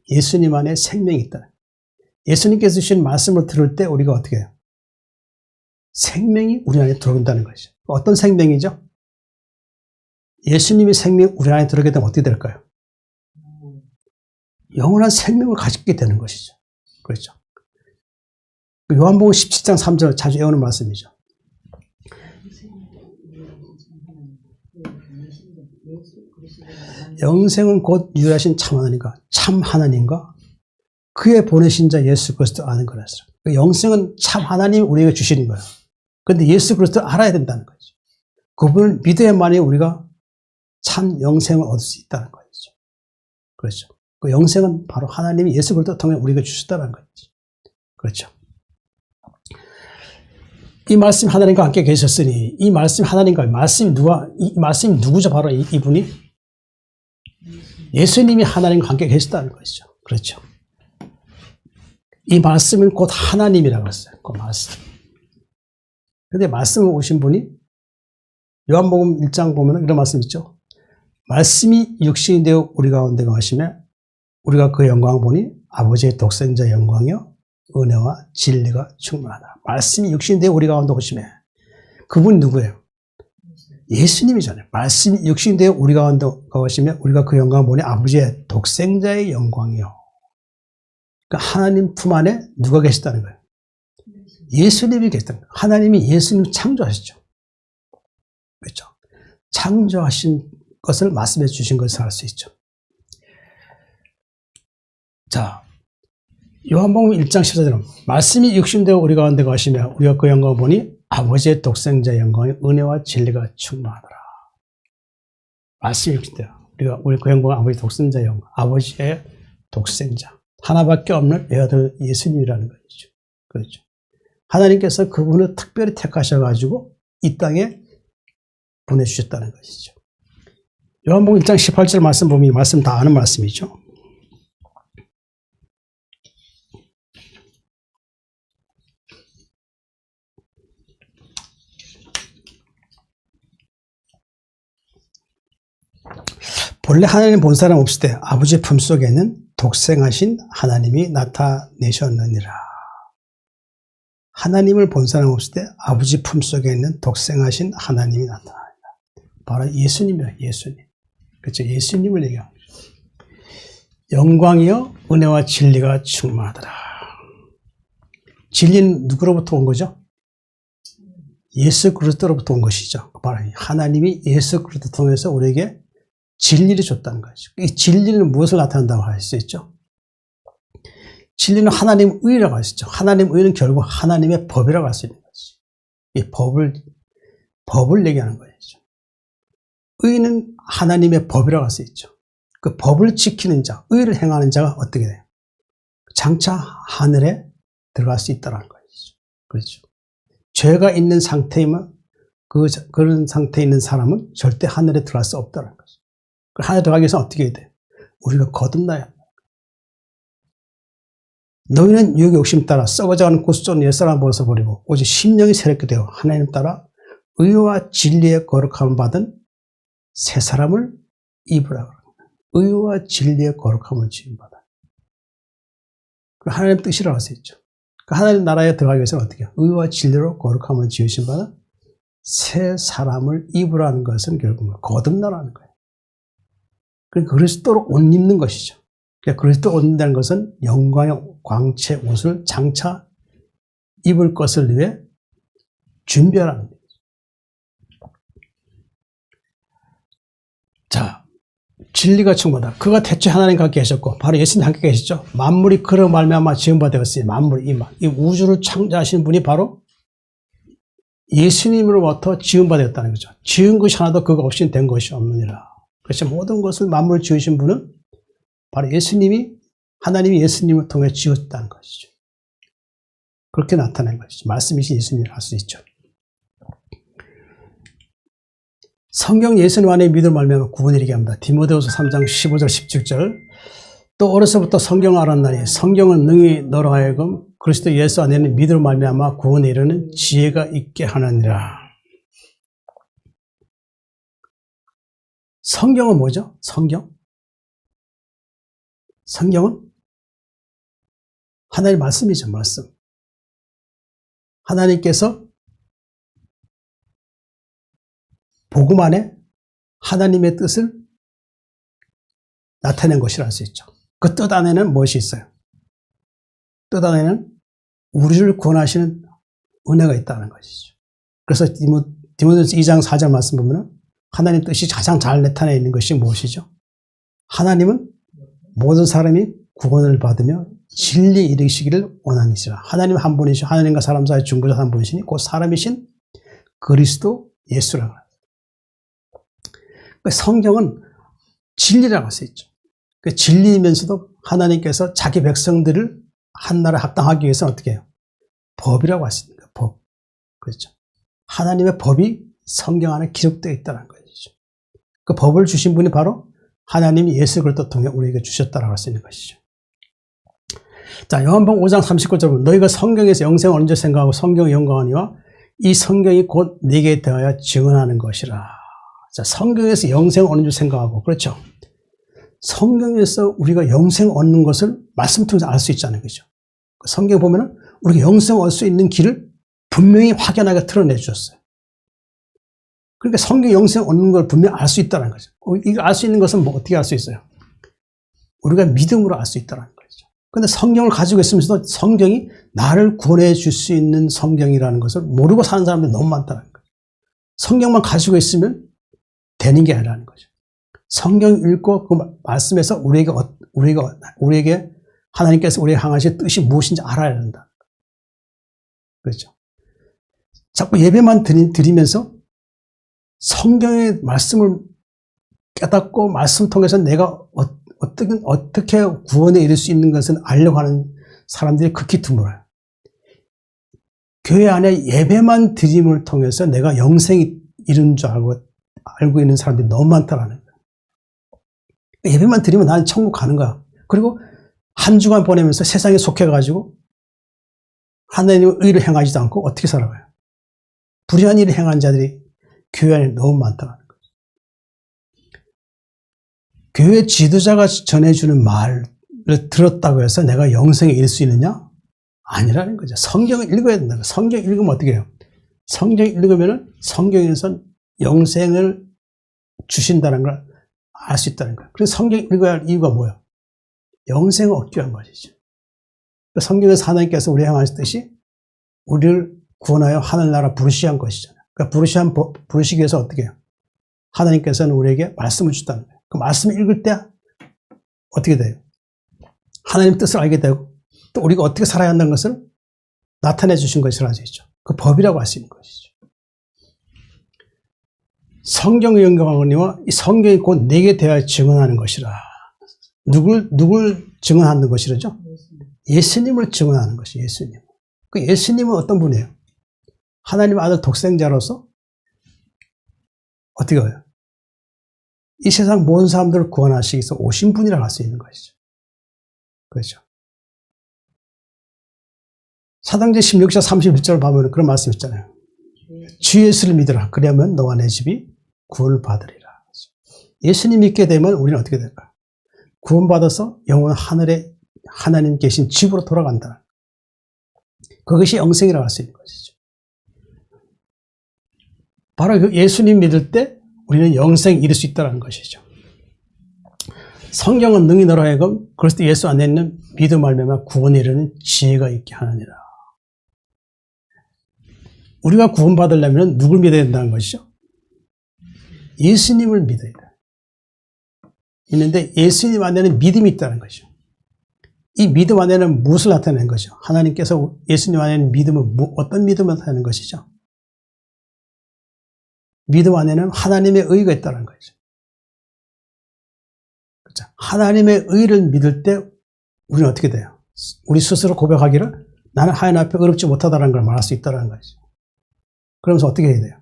예수님 안에 생명이 있다. 예수님께서 주신 말씀을 들을 때 우리가 어떻게 해요? 생명이 우리 안에 들어온다는 것이죠. 어떤 생명이죠? 예수님의 생명이 우리 안에 들어오게 되면 어떻게 될까요? 영원한 생명을 가지게 되는 것이죠. 그렇죠. 요한복음 17장 3절 자주 외우는 말씀이죠. 영생은 곧 유일하신 참 하나님과 그의 보내신 자 예수 그리스도 아는 거라서. 영생은 참 하나님이 우리에게 주시는 거예요. 그런데 예수 그리스도 알아야 된다는 거죠. 그분을 믿어야만이 우리가 참 영생을 얻을 수 있다는 거죠. 그렇죠. 그 영생은 바로 하나님이 예수 그리스도 통해 우리에게 주셨다는 거죠. 그렇죠. 이 말씀 하나님과 함께 계셨으니 이 말씀 하나님과 이 말씀이 누구죠? 바로 이분이 예수님이 하나님과 함께 계셨다는 것이죠. 그렇죠. 이 말씀은 곧 하나님이라고 했어요. 그 말씀. 근데 말씀을 오신 분이 요한복음 1장 보면 이런 말씀 있죠. 말씀이 육신이 되어 우리 가운데 거하시며 우리가 그 영광을 보니 아버지의 독생자 영광이요 은혜와 진리가 충만하다. 말씀이 육신이 되어 우리 가운데 오시며 그분이 누구예요? 예수님이잖아요. 말씀이 육신이 되어 우리 가운데 거하시며 우리가 그 영광을 보니 아버지의 독생자의 영광이요. 그러니까 하나님 품 안에 누가 계시다는 거예요? 예수님이 계시다는 거예요. 하나님이 예수님 창조하셨죠. 그렇죠. 창조하신 것을 말씀해 주신 것을 알 수 있죠. 자, 요한복음 1장 14절은 말씀이 육신되어 우리 가운데 거하시며 우리가 그 영광을 보니 아버지의 독생자 영광의 은혜와 진리가 충만하더라. 말씀이 육신되어 우리 그 영광은 아버지의 독생자 영광, 아버지의 독생자 하나밖에 없는 외아들 예수님이라는 것이죠. 그렇죠. 하나님께서 그분을 특별히 택하셔가지고 이 땅에 보내주셨다는 것이죠. 요한복음 1장 18절 말씀 보면 이 말씀 다 아는 말씀이죠. 본래 하나님 본 사람 없을 때 아버지 품속에는 독생하신 하나님이 나타내셨느니라. 하나님을 본 사람 없을 때 아버지 품속에 있는 독생하신 하나님이 나타납니다. 바로 예수님이야, 예수님. 그렇죠. 예수님을 얘기하는 거죠. 영광이요 은혜와 진리가 충만하더라. 진리는 누구로부터 온 거죠? 예수 그리스도로부터 온 것이죠. 바로 하나님이 예수 그리스도 통해서 우리에게 진리를 줬다는 거죠. 이 진리는 무엇을 나타낸다고 할 수 있죠? 진리는 하나님의 의라고 할 수 있죠. 하나님의 의는 결국 하나님의 법이라고 할 수 있는 거죠. 이 법을 얘기하는 거죠. 의는 하나님의 법이라고 할 수 있죠. 그 법을 지키는 자, 의를 행하는 자가 어떻게 돼요? 장차 하늘에 들어갈 수 있다는 것이죠. 그렇죠. 죄가 있는 상태이면 그런 상태에 있는 사람은 절대 하늘에 들어갈 수 없다는 거죠. 하늘에 들어가기 위해서 어떻게 해야 돼요? 우리가 거듭나야 합니다. 너희는 육의 욕심 따라 썩어져가는 구수존 옛사람 벗어버리고 오직 심령이 새롭게 되어 하나님 따라 의와 진리의 거룩함을 받은 새 사람을 입으라. 의와 진리의 거룩함을 지음받아. 하나님 뜻이라고 할 수 있죠. 하나님 나라에 들어가기 위해서는 어떻게 해요? 의와 진리로 거룩함을 지으신 받은 새 사람을 입으라는 것은 결국 거듭나라는 거예요. 그러니까 그리스도로 옷 입는 것이죠. 그러니까 그리스도로 옷 입는다는 것은 영광의 광채 옷을 장차 입을 것을 위해 준비하라는 거예요. 자, 진리가 충만하다. 그가 대체 하나님과 함께 계셨고 바로 예수님 함께 계시죠. 만물이 그로 말미암아 지음바 되었으니 만물이 이 우주를 창조하신 분이 바로 예수님으로부터 지음바 되었다는 거죠. 지은 것이 하나도 그가 없이는 된 것이 없느니라. 그래서 모든 것을 만물을 지으신 분은 바로 예수님이 하나님이 예수님을 통해 지었다는 것이죠. 그렇게 나타낸 것이죠. 말씀이신 예수님을 알 수 있죠. 성경 예수님 안에 믿음을 말미암아 구원을 이르게 합니다. 디모데후서 3장 15절 17절 또 어려서부터 성경을 알았나니 성경은 능히 너로 하여금 그리스도 예수 안에는 믿음을 말미암아 구원에 이르는 지혜가 있게 하느니라. 성경은 뭐죠? 성경은 하나님의 말씀이죠. 말씀. 하나님께서 복음 안에 하나님의 뜻을 나타낸 것이라 할 수 있죠. 그 뜻 안에는 무엇이 있어요? 뜻 안에는 우리를 구원하시는 은혜가 있다는 것이죠. 그래서 디모데후서 2장 4절 말씀 보면 하나님 뜻이 가장 잘 나타내 있는 것이 무엇이죠? 하나님은 모든 사람이 구원을 받으며 진리에 이르시기를 원하니시라. 하나님 한 분이시고 하나님과 사람 사이의 중보자 한 분이시니 곧 사람이신 그리스도 예수라고 합니다. 성경은 진리라고 할 수 있죠. 진리이면서도 하나님께서 자기 백성들을 한나라에 합당하기 위해서는 어떻게 해요? 법이라고 할 수 있는 거예요. 법. 그렇죠. 하나님의 법이 성경 안에 기록되어 있다는 것이죠. 그 법을 주신 분이 바로 하나님이 예수 그리스도를 통해 우리에게 주셨다라고 할 수 있는 것이죠. 자, 요한복음 5장 39절 보면 너희가 성경에서 영생을 언제 생각하고 성경의 영광하니와 이 성경이 곧 네게 대하여 증언하는 것이라. 자, 성경에서 영생을 얻는 줄 생각하고, 그렇죠. 성경에서 우리가 영생을 얻는 것을 말씀 통해서 알 수 있잖아요. 그죠. 성경 보면은 우리가 영생을 얻을 수 있는 길을 분명히 확연하게 틀어내 주셨어요. 그러니까 성경 영생 얻는 걸 분명히 알 수 있다는 거죠. 이거 알 수 있는 것은 뭐 어떻게 알 수 있어요? 우리가 믿음으로 알 수 있다는 거죠. 그런데 성경을 가지고 있으면서도 성경이 나를 구원해 줄 수 있는 성경이라는 것을 모르고 사는 사람들이 너무 많다는 거죠. 성경만 가지고 있으면 되는 게 아니라는 거죠. 성경 읽고 그 말씀에서 우리에게 하나님께서 우리에게 향하신 뜻이 무엇인지 알아야 된다. 그렇죠. 자꾸 예배만 드리면서 성경의 말씀을 깨닫고 말씀 통해서 내가 어떻게 구원에 이를 수 있는 것을 알려고 하는 사람들이 극히 드물어요. 교회 안에 예배만 드림을 통해서 내가 영생이 이룬 줄 알고 있는 사람들이 너무 많다라는 거예요. 예배만 드리면 나는 천국 가는 거야. 그리고 한 주간 보내면서 세상에 속해가지고 하나님의 의를 행하지도 않고 어떻게 살아가요? 불의한 일을 행하는 자들이 교회 안에 너무 많다는 거죠. 교회 지도자가 전해주는 말을 들었다고 해서 내가 영생에 이를 수 있느냐? 아니라는 거죠. 성경을 읽어야 된다는 거예요. 성경 읽으면 어떻게 해요? 성경 읽으면 성경에서 영생을 주신다는 걸 알 수 있다는 거예요. 그래서 성경 읽어야 할 이유가 뭐예요? 영생을 얻기 위한 것이죠. 성경에서 하나님께서 우리 향하신 뜻이 우리를 구원하여 하늘나라 부르시게 한 것이잖아요. 그러니까 부르시기 위해서 어떻게 해요? 하나님께서는 우리에게 말씀을 주셨다는 거예요. 그 말씀을 읽을 때 어떻게 돼요? 하나님의 뜻을 알게 되고 또 우리가 어떻게 살아야 한다는 것을 나타내 주신 것이라 할 수 있죠. 그 법이라고 할 수 있는 것이죠. 성경의 영광이와 이 성경이 곧 내게 대하여 증언하는 것이라. 누굴 증언하는 것이라죠? 예수님을 증언하는 것이 예수님. 그 예수님은 어떤 분이에요? 하나님 아들 독생자로서 어떻게 해요? 이 세상 모든 사람들을 구원하시기 위해서 오신 분이라고 할 수 있는 것이죠. 그렇죠. 사도행전 16장 31절을 보면 그런 말씀 있잖아요. 주 예수를 믿으라. 그러면 너와 내 집이 구원을 받으리라. 예수님 믿게 되면 우리는 어떻게 될까? 구원받아서 영원 하늘에 하나님 계신 집으로 돌아간다. 그것이 영생이라고 할 수 있는 것이죠. 바로 그 예수님 믿을 때 우리는 영생 이룰 수 있다는 것이죠. 성경은 능히 너로 하여금 그리스도 예수 안에 있는 믿음 말미암아 구원에 이르는 지혜가 있게 하느니라. 우리가 구원받으려면 누굴 믿어야 된다는 것이죠? 예수님을 믿어야 돼. 있는데 예수님 안에는 믿음이 있다는 것이죠. 이 믿음 안에는 무엇을 나타내는 것이죠? 하나님께서 예수님 안에는 믿음은 어떤 믿음을 나타내는 것이죠? 믿음 안에는 하나님의 의가 있다는 것이죠. 그렇죠? 하나님의 의를 믿을 때 우리는 어떻게 돼요? 우리 스스로 고백하기를 나는 하나님 앞에 의롭지 못하다는 걸 말할 수 있다는 것이죠. 그러면서 어떻게 해야 돼요?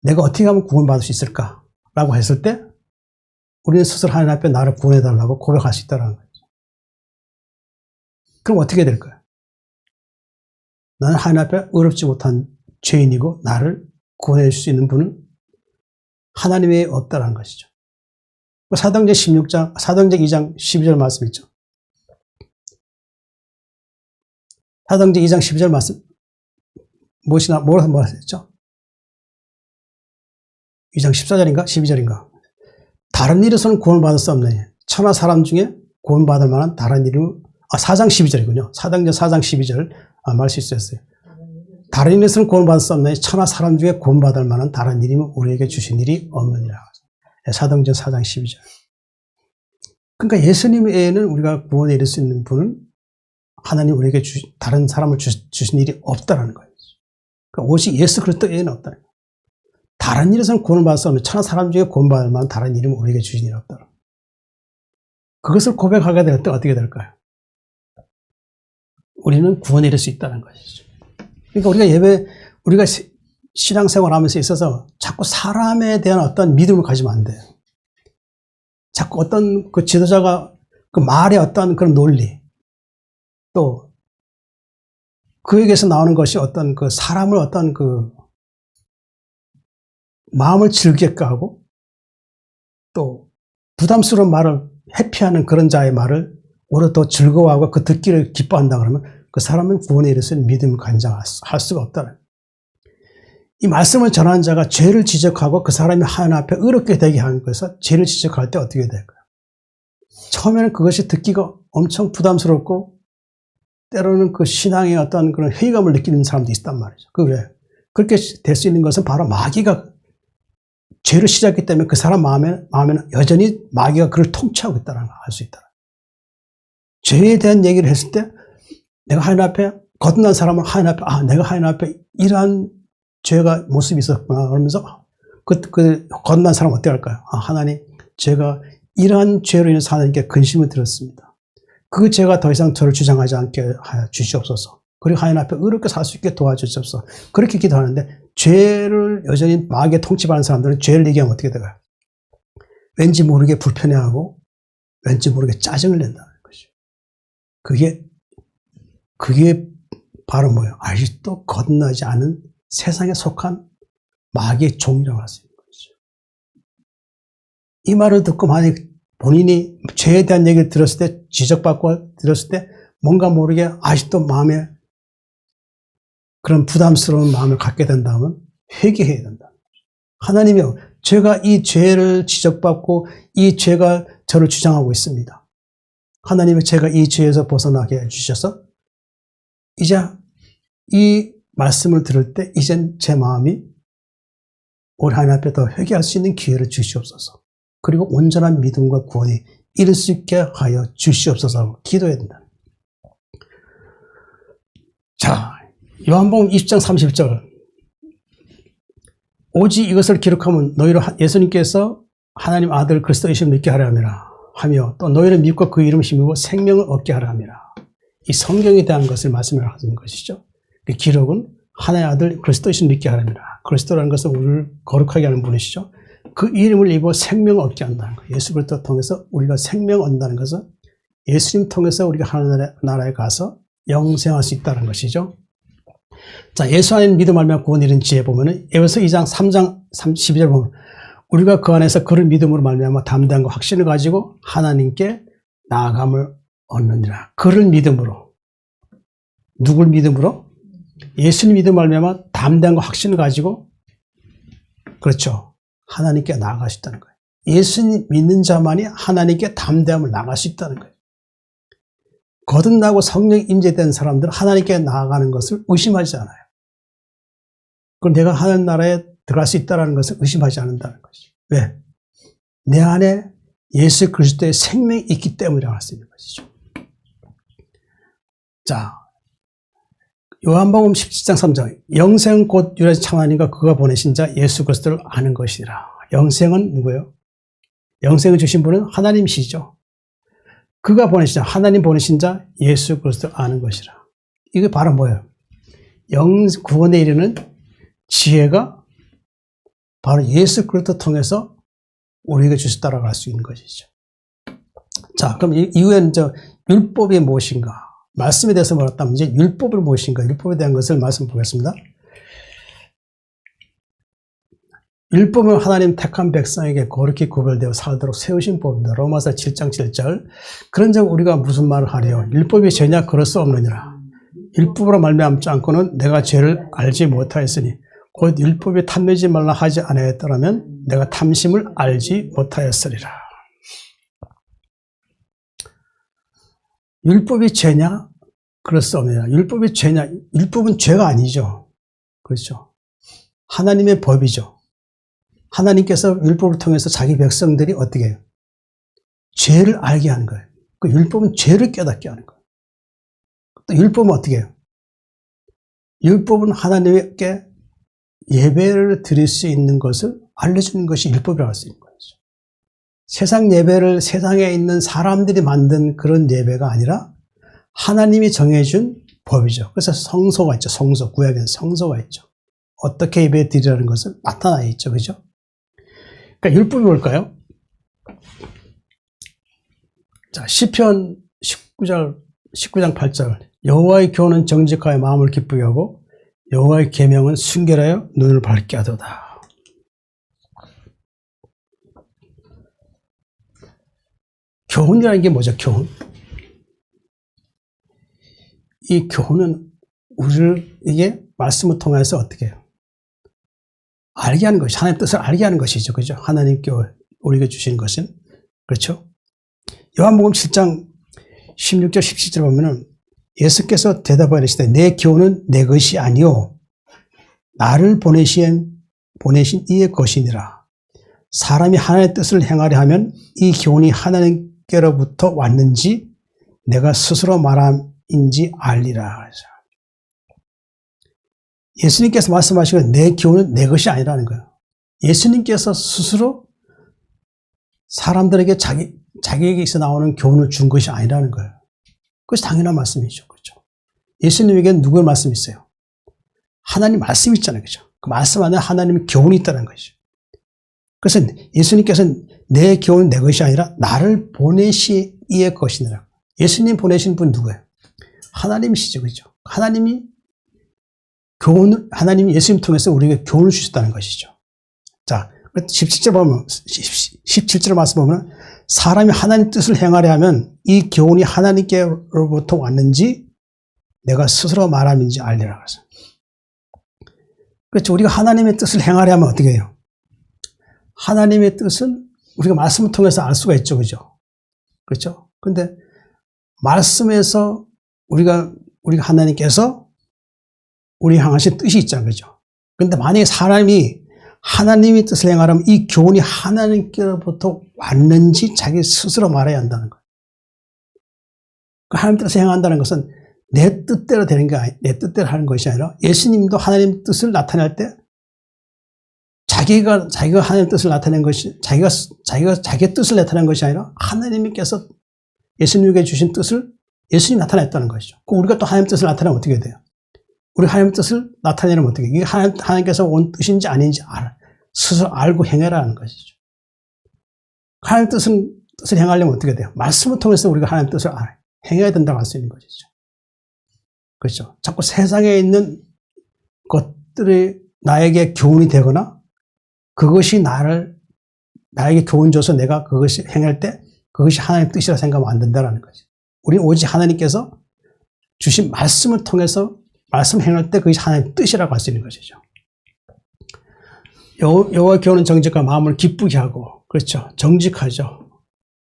내가 어떻게 하면 구원받을 수 있을까? 라고 했을 때 우리는 스스로 하나님 앞에 나를 구원해달라고 고백할 수 있다는 거죠. 그럼 어떻게 될까요? 나는 하나님 앞에 의롭지 못한 죄인이고 나를 구원해 줄 수 있는 분은 하나님 외에 없다는 것이죠. 사도행전 2장 12절 말씀 있죠. 사도행전 2장 12절 말씀 뭐라고 했죠? 2장 14절인가? 12절인가? 다른 일에서는 구원을 받을 수 없느니 천하 사람 중에 구원받을 만한 다른 이름 4장 12절이군요. 사도행전 4장 12절 말씀 있었어요. 다른 일에서는 구원받을 수 없느니 천하 사람 중에 구원받을 만한 다른 이름은 우리에게 주신 일이 없느니라. 사도행전 4장 12절. 그러니까 예수님 외에는 우리가 구원에 이를 수 있는 분은 하나님 우리에게 다른 사람을 주신 일이 없다는 거예요. 그러니까 오직 예수 그리스도 외에는 없다는 거예요. 다른 일에서는 구원을 받을 수 없는 천하 사람 중에 구원받을 만한 다른 이름은 우리에게 주신 일이 없다. 그것을 고백하게 될 때 어떻게 될까요? 우리는 구원에 이를 수 있다는 것이죠. 그러니까 우리가 신앙생활 하면서 있어서 자꾸 사람에 대한 어떤 믿음을 가지면 안 돼요. 자꾸 어떤 그 지도자가 그 말의 어떤 그런 논리, 또 그에게서 나오는 것이 어떤 그 사람을 어떤 그 마음을 즐겁게 하고 또 부담스러운 말을 회피하는 그런 자의 말을 오히려 더 즐거워하고 그 듣기를 기뻐한다 그러면 그 사람은 구원에 이를 수 있는 믿음을 간장할 수가 없다는. 이 말씀을 전하는 자가 죄를 지적하고 그 사람이 하나님 앞에 의롭게 되게 하는 것에서 죄를 지적할 때 어떻게 될까요? 처음에는 그것이 듣기가 엄청 부담스럽고 때로는 그 신앙의 어떤 그런 회의감을 느끼는 사람도 있단 말이죠. 그렇게 될 수 있는 것은 바로 마귀가 죄를 시작했기 때문에 그 사람 마음에는 여전히 마귀가 그를 통치하고 있다는 걸 알 수 있다. 죄에 대한 얘기를 했을 때 내가 하나님 앞에 거듭난 사람은 하나님 앞에 내가 하나님 앞에 이러한 죄가 모습이 있었구나 그러면서 그 거듭난 사람은 어떻게 할까요? 하나님 제가 이러한 죄로 인해서 하나님께 근심을 드렸습니다. 그 죄가 더 이상 저를 주장하지 않게 하여 주시옵소서. 그리고 하나님 앞에 의롭게 살 수 있게 도와주시옵소서. 그렇게 기도하는데 죄를 여전히 마귀에 통치받는 사람들은 죄를 얘기하면 어떻게 될까요? 왠지 모르게 불편해하고 왠지 모르게 짜증을 낸다는 것이죠. 그게 바로 뭐예요? 아직도 거듭나지 않은 세상에 속한 마귀의 종이라고 할 수 있는 거죠. 이 말을 듣고 만약 본인이 죄에 대한 얘기를 들었을 때, 지적받고 들었을 때 뭔가 모르게 아직도 마음에 그런 부담스러운 마음을 갖게 된다면 회개해야 된다. 하나님이 제가 이 죄를 지적받고 이 죄가 저를 주장하고 있습니다. 하나님이 제가 이 죄에서 벗어나게 해주셔서 이제 이 말씀을 들을 때 이젠 제 마음이 우리 하나님 앞에 더 회개할 수 있는 기회를 주시옵소서. 그리고 온전한 믿음과 구원이 이룰 수 있게 하여 주시옵소서 하고 기도해야 된다. 자, 요한복음 20장 30절 오직 이것을 기록하면 너희로 예수님께서 하나님 아들 그리스도이심을 믿게 하려 하며 또 너희를 믿고 그 이름 힘입어 생명을 얻게 하려 함이라. 이 성경에 대한 것을 말씀을 하는 것이죠. 그 기록은 하나님의 아들 그리스도이심을 믿게 하려 함이라. 그리스도라는 것은 우리를 거룩하게 하는 분이시죠. 그 이름을 입어 생명을 얻게 한다는 거예요. 예수 그리스도를 통해서 우리가 생명을 얻는다는 것은 예수님 통해서 우리가 하나님 나라에 가서 영생할 수 있다는 것이죠. 자, 예수 안에 믿음 말미암아 구원 이른 지혜 보면은 에베소 2장 3장 12절 보면 우리가 그 안에서 그를 믿음으로 말미암아 담대함과 확신을 가지고 하나님께 나아감을 얻느니라. 그를 믿음으로. 누굴 믿음으로? 예수님 믿음 말미암아 담대함과 확신을 가지고 그렇죠. 하나님께 나아갈 수 있다는 거예요. 예수님 믿는 자만이 하나님께 담대함을 나아갈 수 있다는 거예요. 거듭나고 성령 임재된 사람들은 하나님께 나아가는 것을 의심하지 않아요. 그럼 내가 하나님 나라에 들어갈 수 있다는 것을 의심하지 않는다는 것이죠. 왜? 내 안에 예수 그리스도의 생명이 있기 때문이라고 할 수 있는 것이죠. 자, 요한복음 17장 3절 영생 곧 유라지 참 하나님과 그가 보내신 자 예수 그리스도를 아는 것이라. 영생은 누구예요? 영생을 주신 분은 하나님이시죠. 그가 보내신 자, 하나님 보내신 자 예수 그리스도를 아는 것이라. 이게 바로 뭐예요? 구원에 이르는 지혜가 바로 예수 그리스도 통해서 우리에게 주셨다라고 할 수 있는 것이죠. 자, 그럼 이후에는 율법이 무엇인가? 말씀에 대해서 말했다면 이제 율법은 무엇인가? 율법에 대한 것을 말씀 보겠습니다. 율법은 하나님 택한 백성에게 거룩히 구별되어 살도록 세우신 법입니다. 로마서 7장 7절. 그런즉 우리가 무슨 말을 하리요? 율법이 죄냐? 그럴 수 없느니라. 율법으로 말미암지 않고는 내가 죄를 알지 못하였으니 곧 율법이 탐내지 말라 하지 아니하였더라면 내가 탐심을 알지 못하였으리라. 율법이 죄냐? 그럴 수 없느니라. 율법이 죄냐? 율법은 죄가 아니죠. 그렇죠. 하나님의 법이죠. 하나님께서 율법을 통해서 자기 백성들이 어떻게 해요? 죄를 알게 하는 거예요. 그 율법은 죄를 깨닫게 하는 거예요. 또 율법은 어떻게 해요? 율법은 하나님께 예배를 드릴 수 있는 것을 알려주는 것이 율법이라고 할 수 있는 거죠. 세상 예배를 세상에 있는 사람들이 만든 그런 예배가 아니라 하나님이 정해준 법이죠. 그래서 성소가 있죠. 성소, 구약에는 성소가 있죠. 어떻게 예배 드리라는 것을 나타나 있죠. 그죠? 그러니까 율법이 뭘까요? 자, 시편 19장 8절. 여호와의 교훈은 정직하여 마음을 기쁘게 하고 여호와의 계명은 순결하여 눈을 밝게 하도다. 교훈이라는 게 뭐죠? 교훈. 이 교훈은 우리를 이게 말씀을 통해서 어떻게 해요? 알게 하는 것이, 하나님의 뜻을 알게 하는 것이죠. 그죠? 하나님께 우리에게 주시는 것은. 그렇죠? 요한복음 7장 16절, 17절 보면은 예수께서 대답하시되 내 교훈은 내 것이 아니요 나를 보내신 이의 것이니라. 사람이 하나님의 뜻을 행하려 하면 이 교훈이 하나님께로부터 왔는지 내가 스스로 말함인지 알리라. 예수님께서 말씀하시고 내 교훈은 내 것이 아니라는 거예요. 예수님께서 스스로 사람들에게 자기에게서 나오는 교훈을 준 것이 아니라는 거예요. 그것이 당연한 말씀이죠. 그렇죠? 예수님에게는 누구의 말씀이 있어요? 하나님 말씀이 있잖아요. 그렇죠? 그 말씀 안에 하나님의 교훈이 있다는 것이죠. 그래서 예수님께서는 내 교훈은 내 것이 아니라 나를 보내시 이의 것이니라. 예수님 보내신 분 누구예요? 하나님이시죠. 그렇죠? 하나님이 예수님 통해서 우리에게 교훈을 주셨다는 것이죠. 자, 17절 말씀 보면 사람이 하나님 뜻을 행하려 하면 이 교훈이 하나님께로부터 왔는지 내가 스스로 말함인지 알리라. 그래서 그렇죠. 우리가 하나님의 뜻을 행하려 하면 어떻게 해요? 하나님의 뜻은 우리가 말씀을 통해서 알 수가 있죠. 그죠? 그렇죠? 근데 말씀에서 우리가 하나님께서 우리 향하신 뜻이 있잖아요. 그죠? 근데 만약에 사람이 하나님의 뜻을 행하려면 이 교훈이 하나님께로부터 왔는지 자기 스스로 말해야 한다는 거예요. 하나님 뜻을 행한다는 것은 내 뜻대로 되는 게 내 뜻대로 하는 것이 아니라 예수님도 하나님 뜻을 나타낼 때 자기가 하나님의 뜻을 나타낸 것이, 자기의 뜻을 나타낸 것이 아니라 하나님께서 예수님에게 주신 뜻을 예수님이 나타냈다는 것이죠. 우리가 또 하나님의 뜻을 나타내면 어떻게 돼요? 우리 하나님의 뜻을 나타내면 어떻게 해요? 이게 하나님께서 온 뜻인지 아닌지 스스로 알고 행해라는 것이죠. 하나님의 뜻을 행하려면 어떻게 돼요? 말씀을 통해서 우리가 하나님의 뜻을 행해야 된다고 할 수 있는 것이죠. 그렇죠. 자꾸 세상에 있는 것들이 나에게 교훈이 되거나 그것이 나에게 교훈 줘서 내가 그것이 행할 때 그것이 하나님의 뜻이라 생각하면 안 된다는 거죠. 우리는 오직 하나님께서 주신 말씀을 통해서 말씀 행할 때 그것이 하나님의 뜻이라고 할 수 있는 것이죠. 여호와 교훈은 정직과 마음을 기쁘게 하고, 그렇죠. 정직하죠.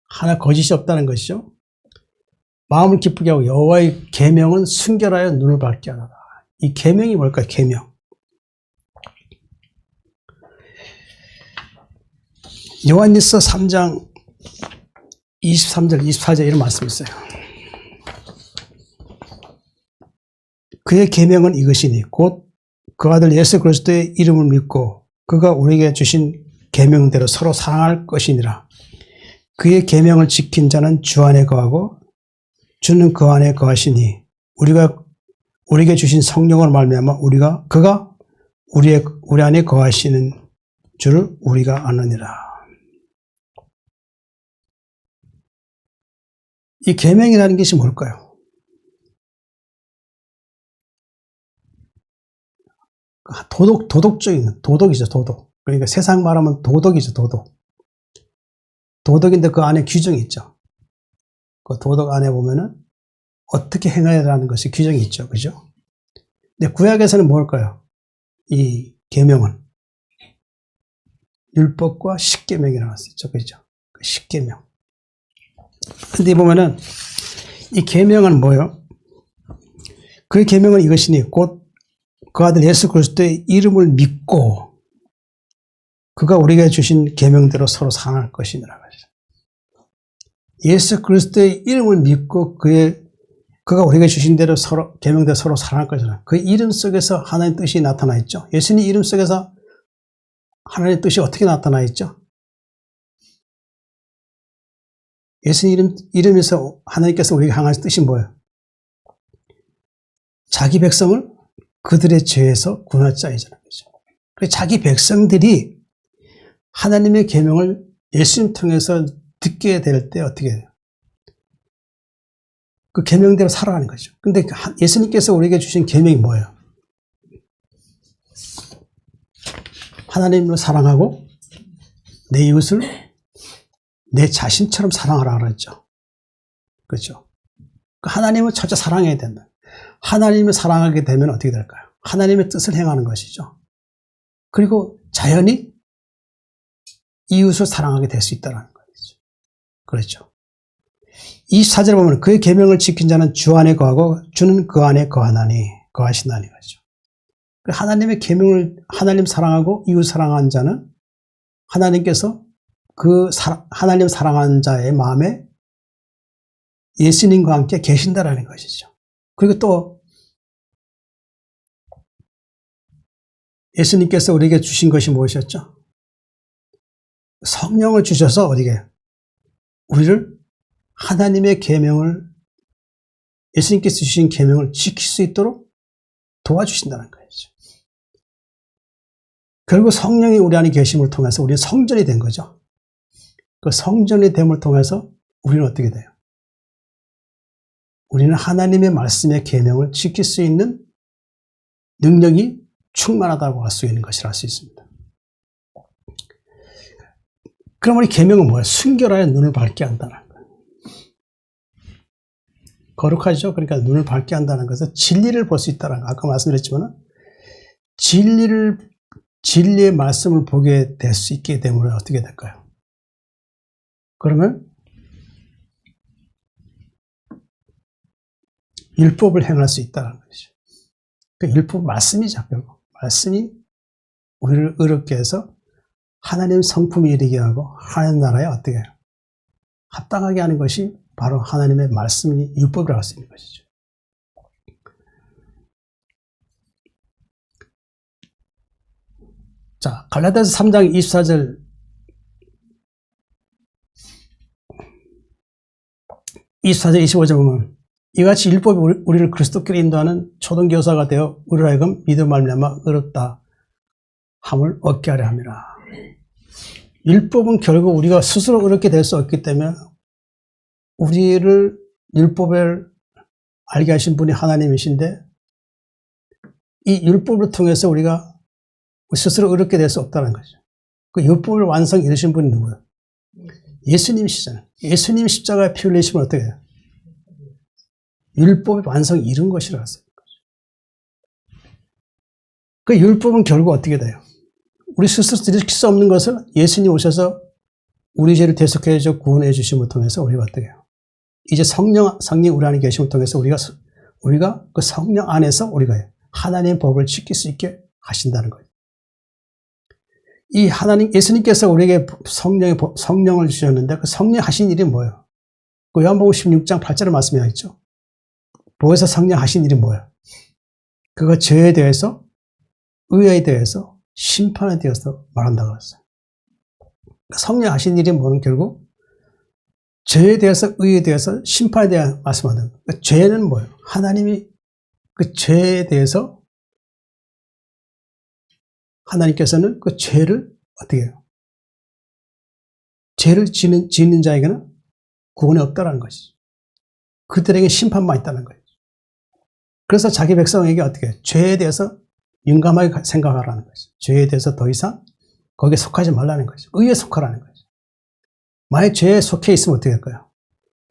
하나 거짓이 없다는 것이죠. 마음을 기쁘게 하고 여호와의 계명은 순결하여 눈을 밝게 하라. 이 계명이 뭘까요? 계명. 요한일서 3장 23절, 24절 이런 말씀이 있어요. 그의 계명은 이것이니 곧 그 아들 예수 그리스도의 이름을 믿고 그가 우리에게 주신 계명대로 서로 사랑할 것이니라. 그의 계명을 지킨 자는 주 안에 거하고 주는 그 안에 거하시니 우리에게 주신 성령으로 말미암아 그가 우리 안에 거하시는 줄을 우리가 아느니라. 이 계명이라는 것이 뭘까요? 도덕이죠, 도덕. 그러니까 세상 말하면 도덕이죠, 도덕. 도덕인데 그 안에 규정이 있죠. 그 도덕 안에 보면은 어떻게 행해야 하는 것이 규정이 있죠, 그죠? 근데 구약에서는 뭘까요? 이 계명은 율법과 십계명이라고 할 수 있죠, 그죠? 그 십계명. 근데 보면은 이 계명은 뭐예요? 그 계명은 이것이니 곧 그 아들 예수 그리스도의 이름을 믿고 그가 우리에게 주신 계명대로 서로 사랑할 것이니라. 예수 그리스도의 이름을 믿고 그가 우리에게 주신 대로 계명대로 서로 사랑할 것이라. 그 이름 속에서 하나님의 뜻이 나타나 있죠. 예수님 이름 속에서 하나님의 뜻이 어떻게 나타나 있죠? 예수님 이름에서 하나님께서 우리에게 향하신 뜻이 뭐예요? 자기 백성을 그들의 죄에서 구원하자 이잖아요. 자기 백성들이 하나님의 계명을 예수님 통해서 듣게 될 때 어떻게 해요? 그 계명대로 살아가는 거죠. 근데 예수님께서 우리에게 주신 계명이 뭐예요? 하나님을 사랑하고 내 이웃을 내 자신처럼 사랑하라 그랬죠. 그렇죠? 하나님을 첫째 사랑해야 된다. 하나님을 사랑하게 되면 어떻게 될까요? 하나님의 뜻을 행하는 것이죠. 그리고 자연히 이웃을 사랑하게 될 수 있다는 거죠. 그렇죠. 24절에 보면 그의 계명을 지킨 자는 주 안에 거하고 주는 그 안에 거하시나니 거죠. 하나님의 계명을 하나님 사랑하고 이웃 사랑한 자는 하나님께서 하나님 사랑하는 자의 마음에 예수님과 함께 계신다라는 것이죠. 그리고 또 예수님께서 우리에게 주신 것이 무엇이었죠? 성령을 주셔서 우리를 하나님의 계명을 예수님께서 주신 계명을 지킬 수 있도록 도와주신다는 거죠. 결국 성령이 우리 안에 계심을 통해서 우리는 성전이 된 거죠. 그 성전이 됨을 통해서 우리는 어떻게 돼요? 우리는 하나님의 말씀의 계명을 지킬 수 있는 능력이 충만하다고 할 수 있는 것이라 할 수 있습니다. 그럼 이 계명은 뭐예요? 순결하여 눈을 밝게 한다는 거예요. 거룩하죠? 그러니까 눈을 밝게 한다는 것은 진리를 볼 수 있다는 거. 아까 말씀드렸지만 진리의 말씀을 보게 될 수 있게 되면 어떻게 될까요? 그러면 율법을 행할 수 있다는 것이죠. 그 율법 말씀이죠. 결국. 말씀이 우리를 의롭게 해서 하나님 성품에 이르게 하고 하나님 나라에 어떻게 해요? 합당하게 하는 것이 바로 하나님의 말씀이 율법이라고 할 수 있는 것이죠. 자, 갈라디아서 3장 24절. (24절) 25절 보면 이같이 율법이 우리를 그리스도께로 인도하는 초등교사가 되어 우리로 하여금 믿음 말미암아 의롭다 함을 얻게 하려 함이라. 율법은 결국 우리가 스스로 의롭게 될 수 없기 때문에 우리를 율법을 알게 하신 분이 하나님이신데 이 율법을 통해서 우리가 스스로 의롭게 될 수 없다는 거죠. 그 율법을 완성 이루신 분이 누구예요? 예수님이시잖아요. 예수님 십자가에 피 흘리시면 어떻게 해요? 율법의 완성 이룬 것이라고 했어요. 그 율법은 결국 어떻게 돼요? 우리 스스로 일으킬 수 없는 것을 예수님 오셔서 우리 죄를 대속해 줘 구원해 주심을 통해서 우리가 어떻게 해요? 이제 성령 우리 안에 계심을 통해서 우리가 그 성령 안에서 우리가 하나님의 법을 지킬 수 있게 하신다는 거예요. 이 예수님께서 우리에게 성령을 주셨는데 그 성령 하신 일이 뭐예요? 그 요한복음 16장 8절의 말씀이 있죠. 보혜사 성령 하신 일이 뭐예요? 그가 죄에 대해서, 의에 대해서, 심판에 대해서 말한다고 그랬어요. 성령 하신 일이 뭐는 결국 죄에 대해서, 의에 대해서, 심판에 대한 말씀하는 거예요. 그러니까 죄는 뭐예요? 하나님이 그 죄에 대해서 하나님께서는 그 죄를 어떻게 해요? 죄를 짓는 자에게는 구원이 없다는 것이죠. 그들에게 심판만 있다는 거예요. 그래서 자기 백성에게 어떻게 해요? 죄에 대해서 용감하게 생각하라는 거죠. 죄에 대해서 더 이상 거기에 속하지 말라는 거죠. 의에 속하라는 거죠. 만약 죄에 속해 있으면 어떻게 될까요?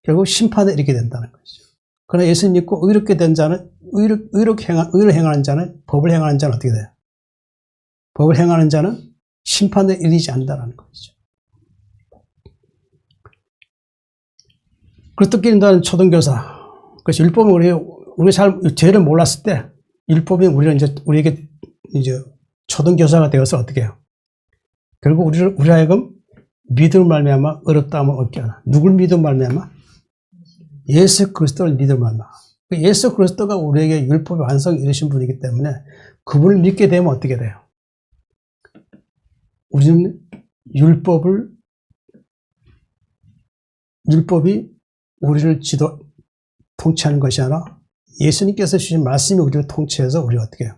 결국 심판에 이르게 된다는 거죠. 그러나 예수님 믿고 의롭게 된 자는, 의를 행하는 자는, 법을 행하는 자는 어떻게 돼요? 법을 행하는 자는 심판에 이르지 않는다는 것이죠. 그리스도께 인도하는 초등교사. 그래서 율법은 우리 죄를 몰랐을 때 율법이 우리에게 이제 초등교사가 되어서 어떻게 해요? 결국 우리 하여금 믿음을 말미암아 의롭다 함을 얻게 하나. 누굴 믿음 말미암아? 예수 그리스도를 믿음 말미암아. 예수 그리스도가 우리에게 율법의 완성을 이루신 분이기 때문에 그분을 믿게 되면 어떻게 돼요? 우리는 율법이 우리를 통치하는 것이 아니라 예수님께서 주신 말씀이 우리를 통치해서 우리가 어떻게 해요?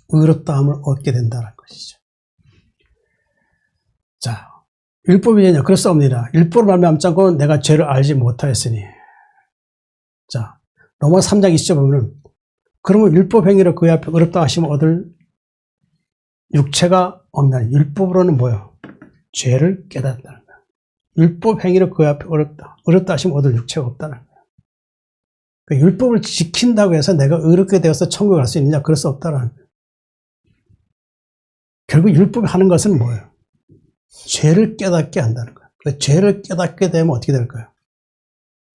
의롭다함을 얻게 된다는 것이죠. 자, 율법이냐? 그렇사옵니다. 율법을 말미암지 않고 내가 죄를 알지 못하였으니. 자, 로마서 3장 20절 보면 그러면 율법 행위로 그의 앞에 의롭다 하시면 얻을 육체가 없나. 율법으로는 뭐예요? 죄를 깨닫는다는 거예요. 율법 행위로 그의 앞에 의롭다 하시면 얻을 육체가 없다는 거예요. 그러니까 율법을 지킨다고 해서 내가 의롭게 되어서 천국에 갈 수 있느냐? 그럴 수 없다는 거예요. 결국 율법이 하는 것은 뭐예요? 죄를 깨닫게 한다는 거예요. 그러니까 죄를 깨닫게 되면 어떻게 될까요?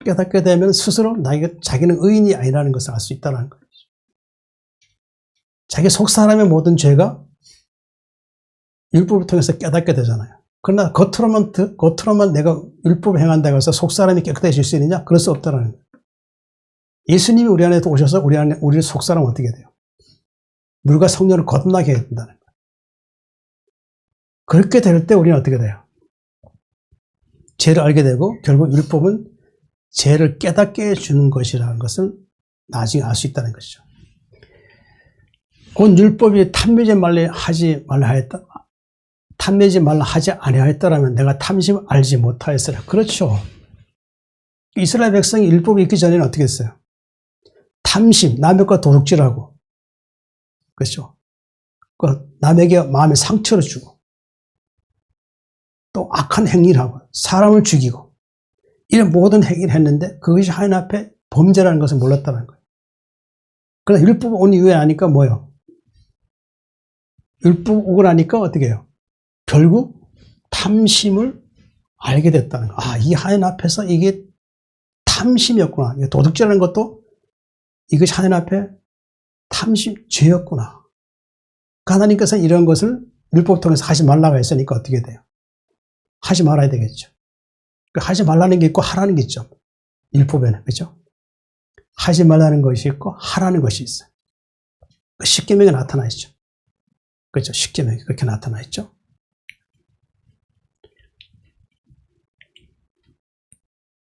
깨닫게 되면 스스로 자기는 의인이 아니라는 것을 알 수 있다는 거예요. 자기 속 사람의 모든 죄가 율법을 통해서 깨닫게 되잖아요. 그러나 겉으로만 내가 율법을 행한다고 해서 속 사람이 깨끗해질 수 있느냐? 그럴 수 없다는 거예요. 예수님이 우리 안에 오셔서 우리 속 사람은 어떻게 돼요? 물과 성령을 거듭나게 해야 된다는 거예요. 그렇게 될 때 우리는 어떻게 돼요? 죄를 알게 되고 결국 율법은 죄를 깨닫게 해주는 것이라는 것을 나중에 알 수 있다는 것이죠. 곧 율법이 탐내지 말라 하지 아니하였더라면 내가 탐심 알지 못하였으라. 그렇죠. 이스라엘 백성이 율법이 있기 전에는 어떻게 했어요? 탐심, 남의 것 도둑질하고, 그렇죠. 남에게 마음에 상처를 주고, 또 악한 행위를 하고, 사람을 죽이고, 이런 모든 행위를 했는데 그것이 하나님 앞에 범죄라는 것을 몰랐다는 거예요. 그러나 율법 온 이후에 아니까 뭐예요? 율법 오고 나니까 어떻게 해요? 결국 탐심을 알게 됐다는 거예요. 아, 이 하나님 앞에서 이게 탐심이었구나. 도둑질하는 것도 이것이 하나님 앞에 죄였구나. 하나님께서는 이런 것을 율법 통해서 하지 말라고 했으니까 어떻게 돼요? 하지 말아야 되겠죠. 하지 말라는 게 있고 하라는 게 있죠. 율법에는. 그렇죠? 하지 말라는 것이 있고 하라는 것이 있어요. 십계명에 나타나 있죠. 그렇죠. 쉽게 그렇게 나타나 있죠.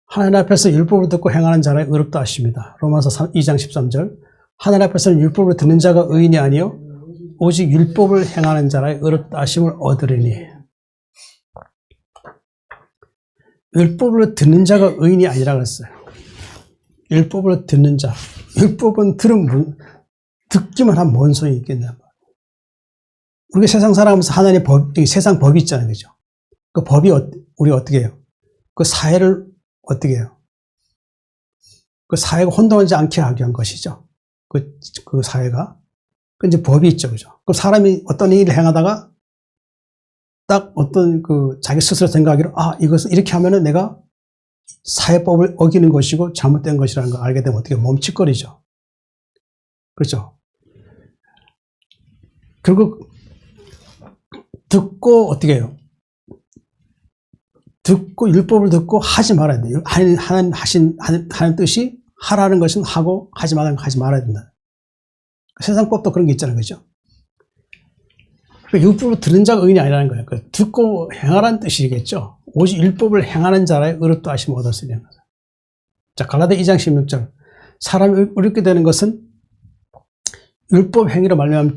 하나님 앞에서 율법을 듣고 행하는 자라 의롭다 하십니다. 로마서 2장 13절. 하나님 앞에서는 율법을 듣는 자가 의인이 아니요 오직 율법을 행하는 자라 의롭다 하심을 얻으리니. 율법을 듣는 자가 의인이 아니라 그랬어요. 율법을 듣는 자. 율법은 듣기만 하면 뭔 소용이 있겠냐. 우리가 세상 살아가면서 하나님의 세상 법이 있잖아요. 그죠? 그 법이 우리 어떻게 해요? 그 사회를 어떻게 해요? 그 사회가 혼동하지 않게 하기 위한 것이죠. 그 사회가. 그 이제 법이 있죠. 그죠? 그럼 사람이 어떤 일을 행하다가 딱 어떤 자기 스스로 생각하기로, 이것을 이렇게 하면은 내가 사회법을 어기는 것이고 잘못된 것이라는 걸 알게 되면 어떻게 멈칫거리죠. 그렇죠? 결국, 듣고 어떻게 해요? 듣고 율법을 듣고 하지 말아야 돼요. 하나님 뜻이 하라는 것은 하고 하지 말라는 건 하지 말아야 된다. 세상 법도 그런 게 있잖아요. 그죠? 율법을 들은 자가 의인이 아니라는 거예요. 듣고 행하라는 뜻이겠죠. 오직 율법을 행하는 자라의 의롭다 하심을 얻었으리라는 거죠. 자, 갈라디아 2장 16절. 사람이 의롭게 되는 것은 율법 행위로 말미암이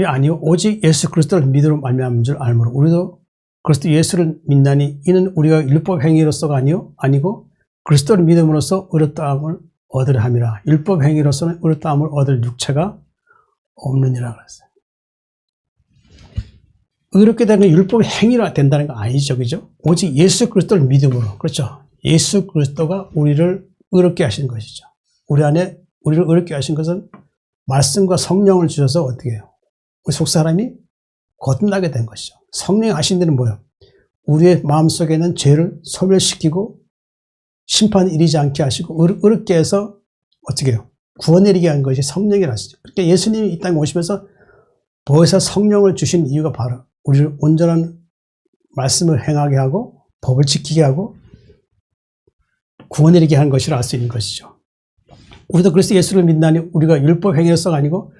아니요 오직 예수 그리스도를 믿음으로 말미암은 줄 알므로 우리도 그리스도 예수를 믿나니 이는 우리가 율법 행위로서가 아니고 그리스도를 믿음으로써 의롭다함을 얻으려 함이라. 율법 행위로서는 의롭다함을 얻을 육체가 없느니라 그랬어요. 의롭게 되는 건 율법 행위라 된다는 거 아니죠. 그죠? 오직 예수 그리스도를 믿음으로. 그렇죠? 예수 그리스도가 우리를 의롭게 하신 것이죠. 우리 안에 우리를 의롭게 하신 것은 말씀과 성령을 주셔서 어떻게 해요? 우리 속사람이 거듭나게 된 것이죠. 성령이 하신 일은 뭐예요? 우리의 마음속에 있는 죄를 소멸시키고 심판이 이르지 않게 하시고 의롭게 해서 어떻게 해요? 구원내리게 한 것이 성령이라시죠. 그러니까 예수님이 이 땅에 오시면서 보혜사 성령을 주신 이유가 바로 우리를 온전한 말씀을 행하게 하고 법을 지키게 하고 구원내리게 한 것이라 알 수 있는 것이죠. 우리도 그리스도 예수를 믿나니 우리가 율법 행위로서가 아니고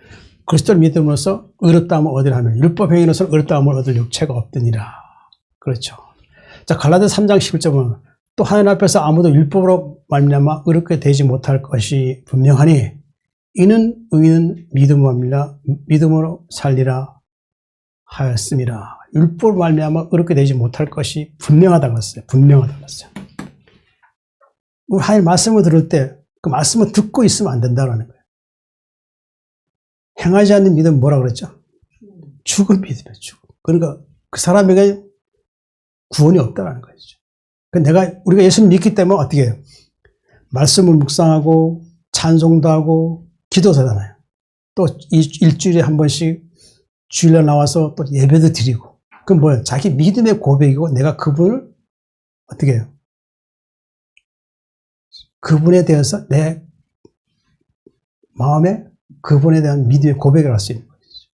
그리스도를 믿음으로써 의롭다함을 얻으려 하면 율법 행위로서 의롭다함을 얻을 육체가 없더니라. 그렇죠. 자, 갈라디아 3장 11절 보면 또 하나님 앞에서 아무도 율법으로 말미암아 의롭게 되지 못할 것이 분명하니 이는 의인은 믿음으로 살리라 하였습니다. 율법으로 말미암아 의롭게 되지 못할 것이 분명하다고 했어요. 분명하다고 했어요. 우리 하나님 말씀을 들을 때 그 말씀을 듣고 있으면 안 된다는 거예요. 행하지 않는 믿음은 뭐라 그랬죠? 죽은 믿음이에요. 죽은. 그러니까 그 사람에게 구원이 없다는 것이죠. 우리가 예수님 믿기 때문에 어떻게 해요? 말씀을 묵상하고 찬송도 하고 기도도 하잖아요. 또 일주일에 한 번씩 주일날 나와서 또 예배도 드리고. 그건 뭐예요? 자기 믿음의 고백이고 내가 그분을 어떻게 해요? 그분에 대해서 내 마음에 그분에 대한 믿음의 고백을 할 수 있는 것이죠.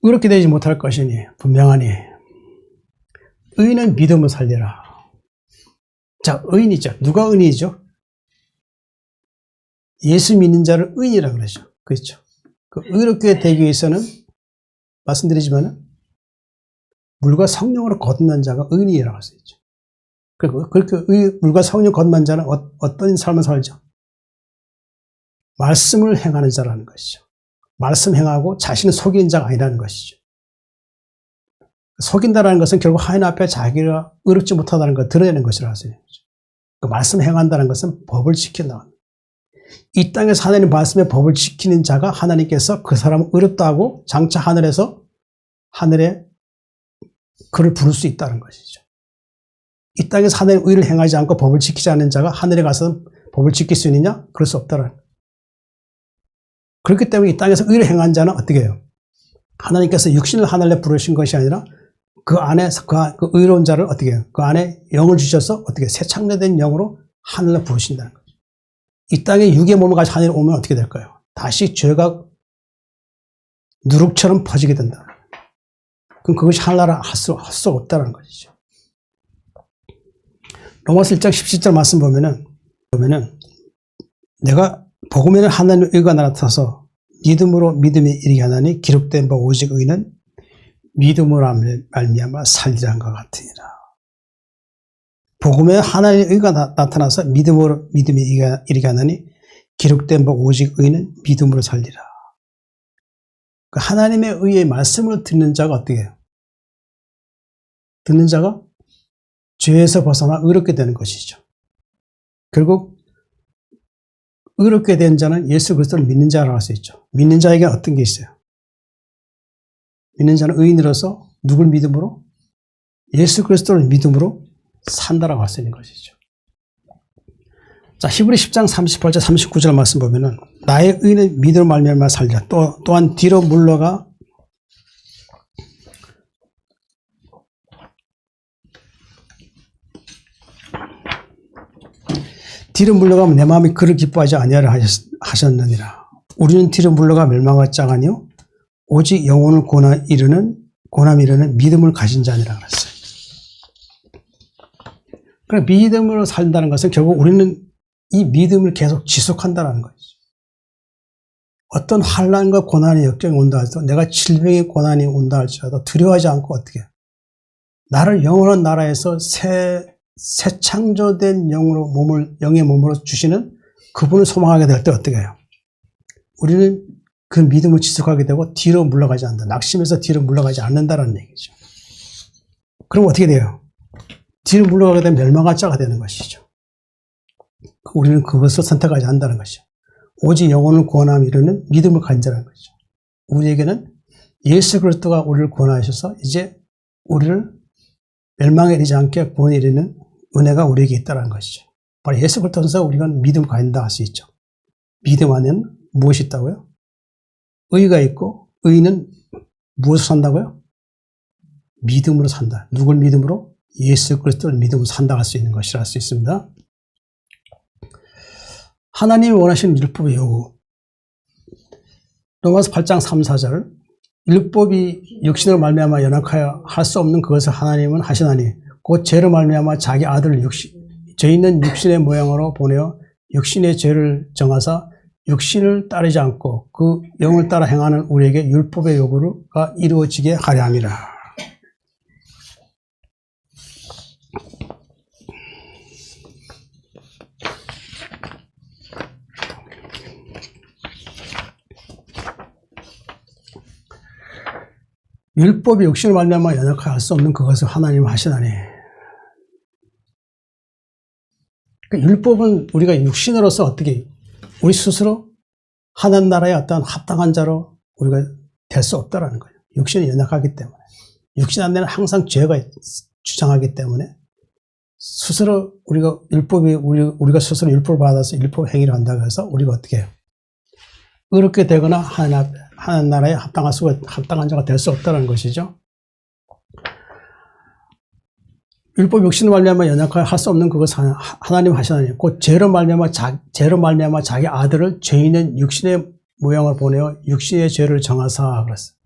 의롭게 되지 못할 것이니 분명하니 의인은 믿음을 살리라. 자, 의인이죠. 누가 의인이죠? 예수 믿는 자를 의인이라고 그러죠. 그렇죠. 그 의롭게 되기 위해서는 말씀드리지만 물과 성령으로 거듭난 자가 의인이라고 할 수 있죠. 그렇게 물과 성령 거듭난 자는 어떤 삶을 살죠? 말씀을 행하는 자라는 것이죠. 말씀 행하고 자신을 속이는 자가 아니라는 것이죠. 속인다라는 것은 결국 하나님 앞에 자기가 의롭지 못하다는 걸 드러내는 것이라고 할 수 있는 거죠. 그 말씀 행한다는 것은 법을 지킨다. 이 땅에서 하나님 말씀의 법을 지키는 자가 하나님께서 그 사람을 의롭다 하고 장차 하늘에 그를 부를 수 있다는 것이죠. 이 땅에서 하나님의 의를 행하지 않고 법을 지키지 않는 자가 하늘에 가서 법을 지킬 수 있느냐? 그럴 수 없다는 거예요. 그렇기 때문에 이 땅에서 의를 행한 자는 어떻게 해요? 하나님께서 육신을 하늘에 부르신 것이 아니라 그 안에 그 의로운 자를 어떻게 해요? 그 안에 영을 주셔서 어떻게 새 창조된 영으로 하늘에 부르신다는 거죠. 이 땅에 육의 몸을 가지고 하늘에 오면 어떻게 될까요? 다시 죄가 누룩처럼 퍼지게 된다. 그럼 그것이 하늘나라 할 수 없다는 것이죠. 로마서 1장 17절 말씀 보면은 내가 복음에는 하나님의 의가 나타나서 믿음으로 믿음에 이르게 하나니 기록된 바 오직 의는 믿음으로 말미암아 살리라 한것 같으니라. 복음에 하나님의 의가 나타나서 믿음으로 믿음에 이르게 하나니 기록된 바 오직 의는 믿음으로 살리라. 하나님의 의의 말씀을 듣는 자가 어떻게 해요? 듣는 자가 죄에서 벗어나 의롭게 되는 것이죠. 결국 의롭게 된 자는 예수 그리스도를 믿는 자라고 할 수 있죠. 믿는 자에게 어떤 게 있어요? 믿는 자는 의인으로서 누굴 믿음으로? 예수 그리스도를 믿음으로 산다라고 할 수 있는 것이죠. 자, 히브리 10장 38절 39절 말씀 보면은 나의 의는 믿음으로 말미암아 살리라. 또한 뒤로 물러가 뒤로 물러가면 내 마음이 그를 기뻐하지 아니하라 하셨느니라. 우리는 뒤로 물러가 멸망할 자가 아니요 오직 영혼을 고난 이르는 믿음을 가진 자니라 그랬어요. 그러니까 믿음으로 산다는 것은 결국 우리는 이 믿음을 계속 지속한다는 거죠. 어떤 환난과 고난이 역경이 온다 할지라도 내가 질병의 고난이 온다 할지라도 두려워하지 않고 어떻게 해요? 나를 영원한 나라에서 새 창조된 영의 몸으로 주시는 그분을 소망하게 될 때 어떻게 해요? 우리는 그 믿음을 지속하게 되고 뒤로 물러가지 않는다. 낙심해서 뒤로 물러가지 않는다는 얘기죠. 그럼 어떻게 돼요? 뒤로 물러가게 되면 멸망할 자가 되는 것이죠. 우리는 그것을 선택하지 않는다는 것이죠. 오직 영혼을 구원함 이르는 믿음을 가진다는 것이죠. 우리에게는 예수 그리스도가 우리를 구원하셔서 이제 우리를 멸망에 이르지 않게 구원에 이르는 은혜가 우리에게 있다는 것이죠. 바로 예수 그리스도에서 우리가 믿음을 가진다 할 수 있죠. 믿음 안에는 무엇이 있다고요? 의가 있고 의는 무엇으로 산다고요? 믿음으로 산다. 누굴 믿음으로? 예수 그리스도를 믿음으로 산다 할 수 있는 것이라 할 수 있습니다. 하나님이 원하시는 율법의 요구. 로마서 8장 3, 4절 율법이 육신으로 말미암아 연약하여 할 수 없는 그것을 하나님은 하시나니 곧 죄로 말미암아 자기 아들을 죄 있는 육신의 모양으로 보내어 육신의 죄를 정하사 육신을 따르지 않고 그 영을 따라 행하는 우리에게 율법의 요구가 이루어지게 하려 함이라. 율법이 육신을 말미암아 연약하게 할 수 없는 그것을 하나님 하시나니. 그러니까 율법은 우리가 육신으로서 어떻게 우리 스스로 하나님 나라의 어떤 합당한 자로 우리가 될 수 없다라는 거예요. 육신이 연약하기 때문에. 육신 안에는 항상 죄가 주장하기 때문에 스스로 우리가 스스로 율법을 받아서 율법 행위를 한다고 해서 우리가 어떻게 해요? 의롭게 되거나 하나님 나라에 합당한 자가 될 수 없다는 것이죠. 율법 육신을 말미암아 연약하게 할 수 없는 그것을 하나님 하시나니 곧 죄로 말미암아 자기 아들을 죄 있는 육신의 모양을 보내어 육신의 죄를 정하사 그랬어요.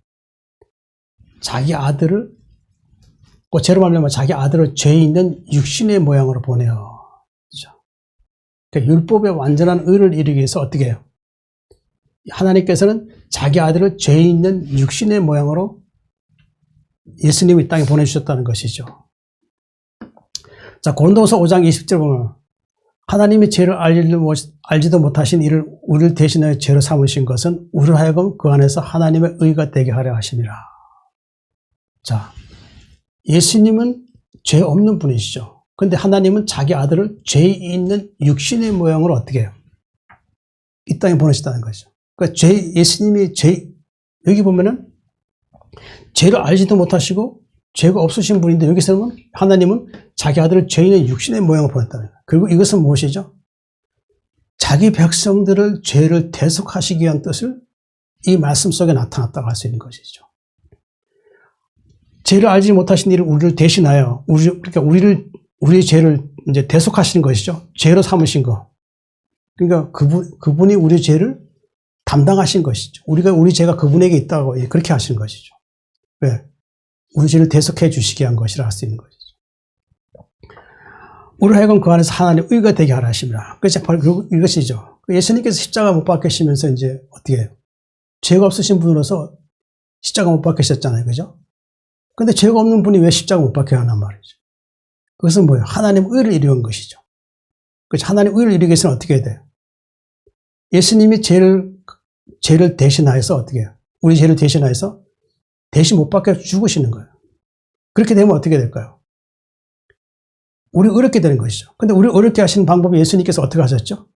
곧 죄로 말미암아 자기 아들을 죄 있는 육신의 모양으로 보내어. 그렇죠? 그러니까 율법의 완전한 의를 이루기 위해서 어떻게 해요? 하나님께서는 자기 아들을 죄 있는 육신의 모양으로 예수님을 이 땅에 보내주셨다는 것이죠. 자, 고린도서 5장 20절 보면 하나님이 죄를 알지도 못하신 이를 우리를 대신하여 죄로 삼으신 것은 우리를 하여금 그 안에서 하나님의 의가 되게 하려 하심이라. 자, 예수님은 죄 없는 분이시죠. 그런데 하나님은 자기 아들을 죄 있는 육신의 모양으로 어떻게 해요? 이 땅에 보내셨다는 거죠. 그러니까 예수님이 여기 보면은 죄를 알지도 못하시고 죄가 없으신 분인데 여기서는 하나님은 자기 아들을 죄 있는 육신의 모양으로 보냈다는 거예요. 그리고 이것은 무엇이죠? 자기 백성들을 죄를 대속하시기 위한 뜻을 이 말씀 속에 나타났다고 할 수 있는 것이죠. 죄를 알지 못하신 이를 우리를 대신하여 그러니까 우리의 죄를 이제 대속하시는 것이죠. 죄로 삼으신 거. 그러니까 그분이 우리 죄를 담당하신 것이죠. 우리 죄가 그분에게 있다고 그렇게 하시는 것이죠. 왜? 우리 죄를 대속해 주시게 한 것이라 할 수 있는 것이죠. 우리 하여금 그 안에서 하나님의 의가 되게 하라 하십니다. 그것이 바로 이것이죠. 예수님께서 십자가 못 박히시면서 이제 어떻게 해요? 죄가 없으신 분으로서 십자가 못 박히셨잖아요. 그죠? 근데 죄가 없는 분이 왜 십자가 못 박혀야 하나 말이죠. 그것은 뭐예요? 하나님 의를 이루는 것이죠. 그래서 하나님 의를 이루기 위해서는 어떻게 해야 돼요? 예수님이 죄를 대신하여서 어떻게 해요? 우리 죄를 대신하여서 대신 못 박혀 죽으시는 거예요. 그렇게 되면 어떻게 될까요? 우리 어렵게 되는 것이죠. 근데 우리 어렵게 하시는 방법이 예수님께서 어떻게 하셨죠?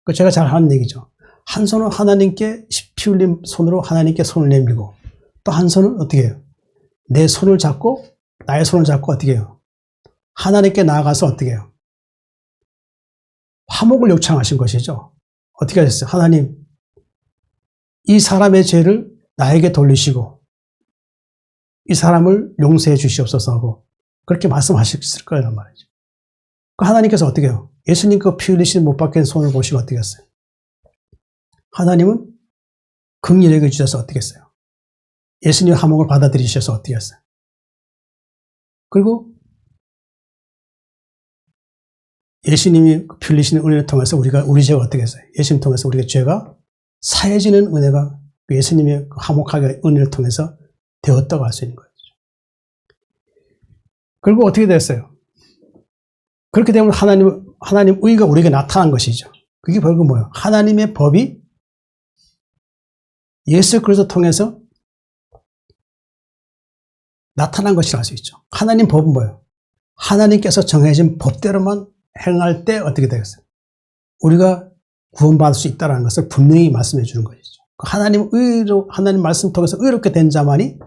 그 제가 잘 하는 얘기죠. 한 손은 하나님께 피 흘린 손으로 하나님께 손을 내밀고 또 한 손은 어떻게 해요? 내 손을 잡고 나의 손을 잡고 어떻게 해요? 하나님께 나아가서 어떻게 해요? 화목을 요청하신 것이죠. 어떻게 하셨어요? 하나님, 이 사람의 죄를 나에게 돌리시고 이 사람을 용서해 주시옵소서 하고 그렇게 말씀하셨을 거란 말이죠. 그 하나님께서 어떻게 해요? 예수님 그 피 흘리신 못 박힌 손을 보시고 어떻게 했어요? 하나님은 긍휼히 여겨주셔서 어떻게 했어요? 예수님의 화목을 받아들이셔서 어떻게 했어요? 그리고 예수님이 피 흘리시는 은혜를 통해서 우리 죄가 어떻게 했어요? 예수님 통해서 우리가 죄가 사해지는 은혜가 예수님의 화목하게 은혜를 통해서 되었다고 할 수 있는 거죠. 그리고 어떻게 됐어요? 그렇게 되면 하나님 의가 우리에게 나타난 것이죠. 그게 결국 뭐예요? 하나님의 법이 예수 그리스도 통해서 나타난 것이라 할 수 있죠. 하나님 법은 뭐예요? 하나님께서 정해진 법대로만 행할 때 어떻게 되겠어요? 우리가 구원받을 수 있다는 것을 분명히 말씀해 주는 것이죠. 하나님 말씀 통해서 의롭게 된 자만이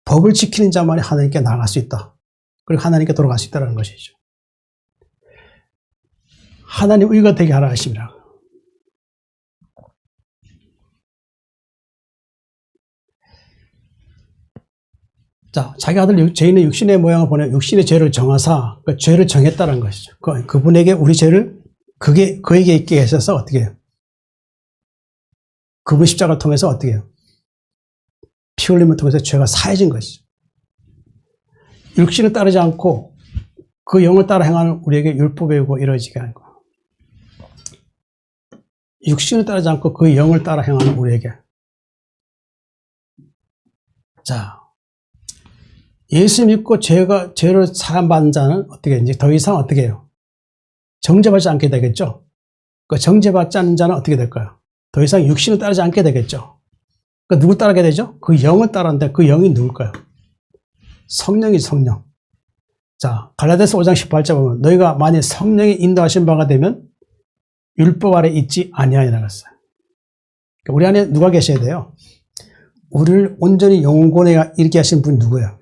법을 지키는 자만이 하나님께 나아갈 수 있다. 그리고 하나님께 돌아갈 수 있다는 것이죠. 하나님 의가 되게 하라 하십니다. 자, 자기 아들 죄인의 육신의 모양을 보내 육신의 죄를 정하사 그 죄를 정했다는 것이죠. 그분에게 우리 죄를 그에게 있게 하셔서 어떻게 해요? 그분 십자가를 통해서 어떻게 해요? 피 흘림을 통해서 죄가 사해진 것이죠. 육신을 따르지 않고 그 영을 따라 행하는 우리에게 율법의 요구가 이루어지게 하는 거. 육신을 따르지 않고 그 영을 따라 행하는 우리에게. 자, 예수 믿고 죄를 사함받는 자는 어떻게 이제 더 이상 어떻게 해요? 정죄받지 않게 되겠죠? 그 정죄받지 않는 자는 어떻게 될까요? 더 이상 육신을 따르지 않게 되겠죠? 그 누구 따르게 되죠? 그 영을 따르는데 그 영이 누굴까요? 성령이 성령. 자, 갈라디아서 5장 18절 보면 너희가 만일 성령이 인도하신 바가 되면 율법 아래 있지 아니하니라 했어요. 그러니까 우리 안에 누가 계셔야 돼요? 우리를 온전히 영혼권에 이르게 하신 분이 누구예요?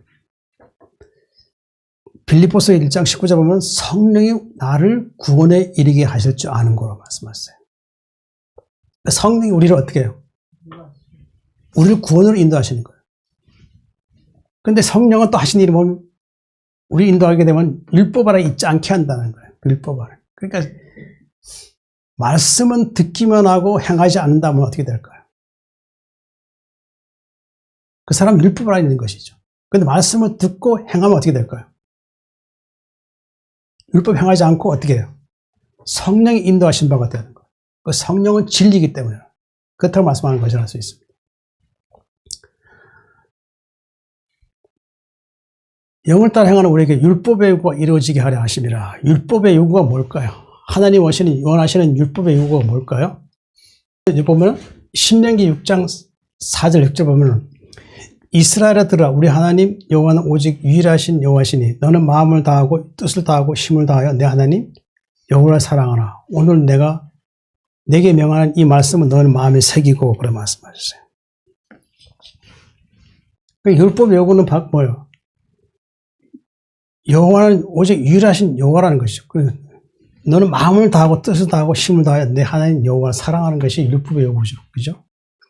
빌립보서 1장 19절 보면 성령이 나를 구원에 이르게 하실 줄 아는 거로 말씀하셨어요. 성령이 우리를 어떻게 해요? 우리를 구원으로 인도하시는 거예요. 그런데 성령은 또 하신 일이 뭐냐면 우리 인도하게 되면 율법 아래 있지 않게 한다는 거예요. 율법 아래. 그러니까 말씀은 듣기만 하고 행하지 않는다면 어떻게 될까요? 그 사람 율법 아래 있는 것이죠. 그런데 말씀을 듣고 행하면 어떻게 될까요? 율법 행하지 않고 어떻게 해요? 성령이 인도하신 바가 되는 거예요. 그 성령은 진리이기 때문에 그렇다고 말씀하는 것이라 할 수 있습니다. 영을 따라 행하는 우리에게 율법의 요구가 이루어지게 하려 하심이라. 율법의 요구가 뭘까요? 하나님 원하시는 율법의 요구가 뭘까요? 여기 보면 신명기 6장 4절 6절 보면 이스라엘아들아 우리 하나님 여호와는 오직 유일하신 여호와시니 너는 마음을 다하고 뜻을 다하고 힘을 다하여 내 하나님 여호와를 사랑하라. 오늘 내게 명하는 이 말씀은 너는 마음에 새기고 그래 말씀하셨어요. 율법의 요구는 뭐예요? 여호와는 오직 유일하신 여호와라는 것이죠. 너는 마음을 다하고 뜻을 다하고 힘을 다하여 내 하나님 여호와를 사랑하는 것이 율법의 요구죠. 그죠?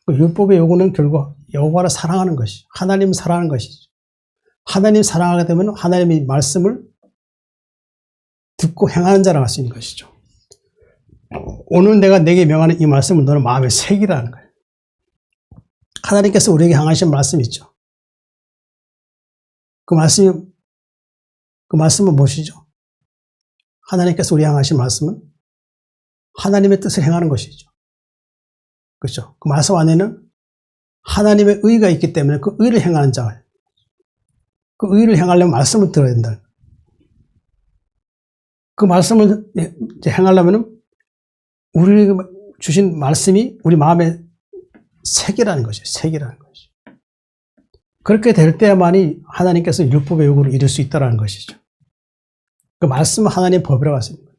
율법의 요구는 결국 여호와를 사랑하는 것이죠. 하나님을 사랑하는 것이죠. 하나님 사랑하게 되면 하나님의 말씀을 듣고 행하는 자라고 할 수 있는 것이죠. 오늘 내가 내게 명하는 이 말씀을 너는 마음에 새기라는 거예요. 하나님께서 우리에게 향하신 말씀이 있죠. 그 말씀은 무엇이죠? 하나님께서 우리 향하신 말씀은 하나님의 뜻을 행하는 것이죠. 그렇죠? 그 말씀 안에는 하나님의 의가 있기 때문에 그 의를 행하는 자, 그 의를 행하려면 말씀을 들어야 된다. 그 말씀을 행하려면 우리에게 주신 말씀이 우리 마음에 색이라는 것이죠. 색이라는 것이죠. 그렇게 될 때만이 하나님께서 율법의 요구를 이룰 수 있다는 것이죠. 그 말씀은 하나님의 법이라고 할 수 있는 거죠.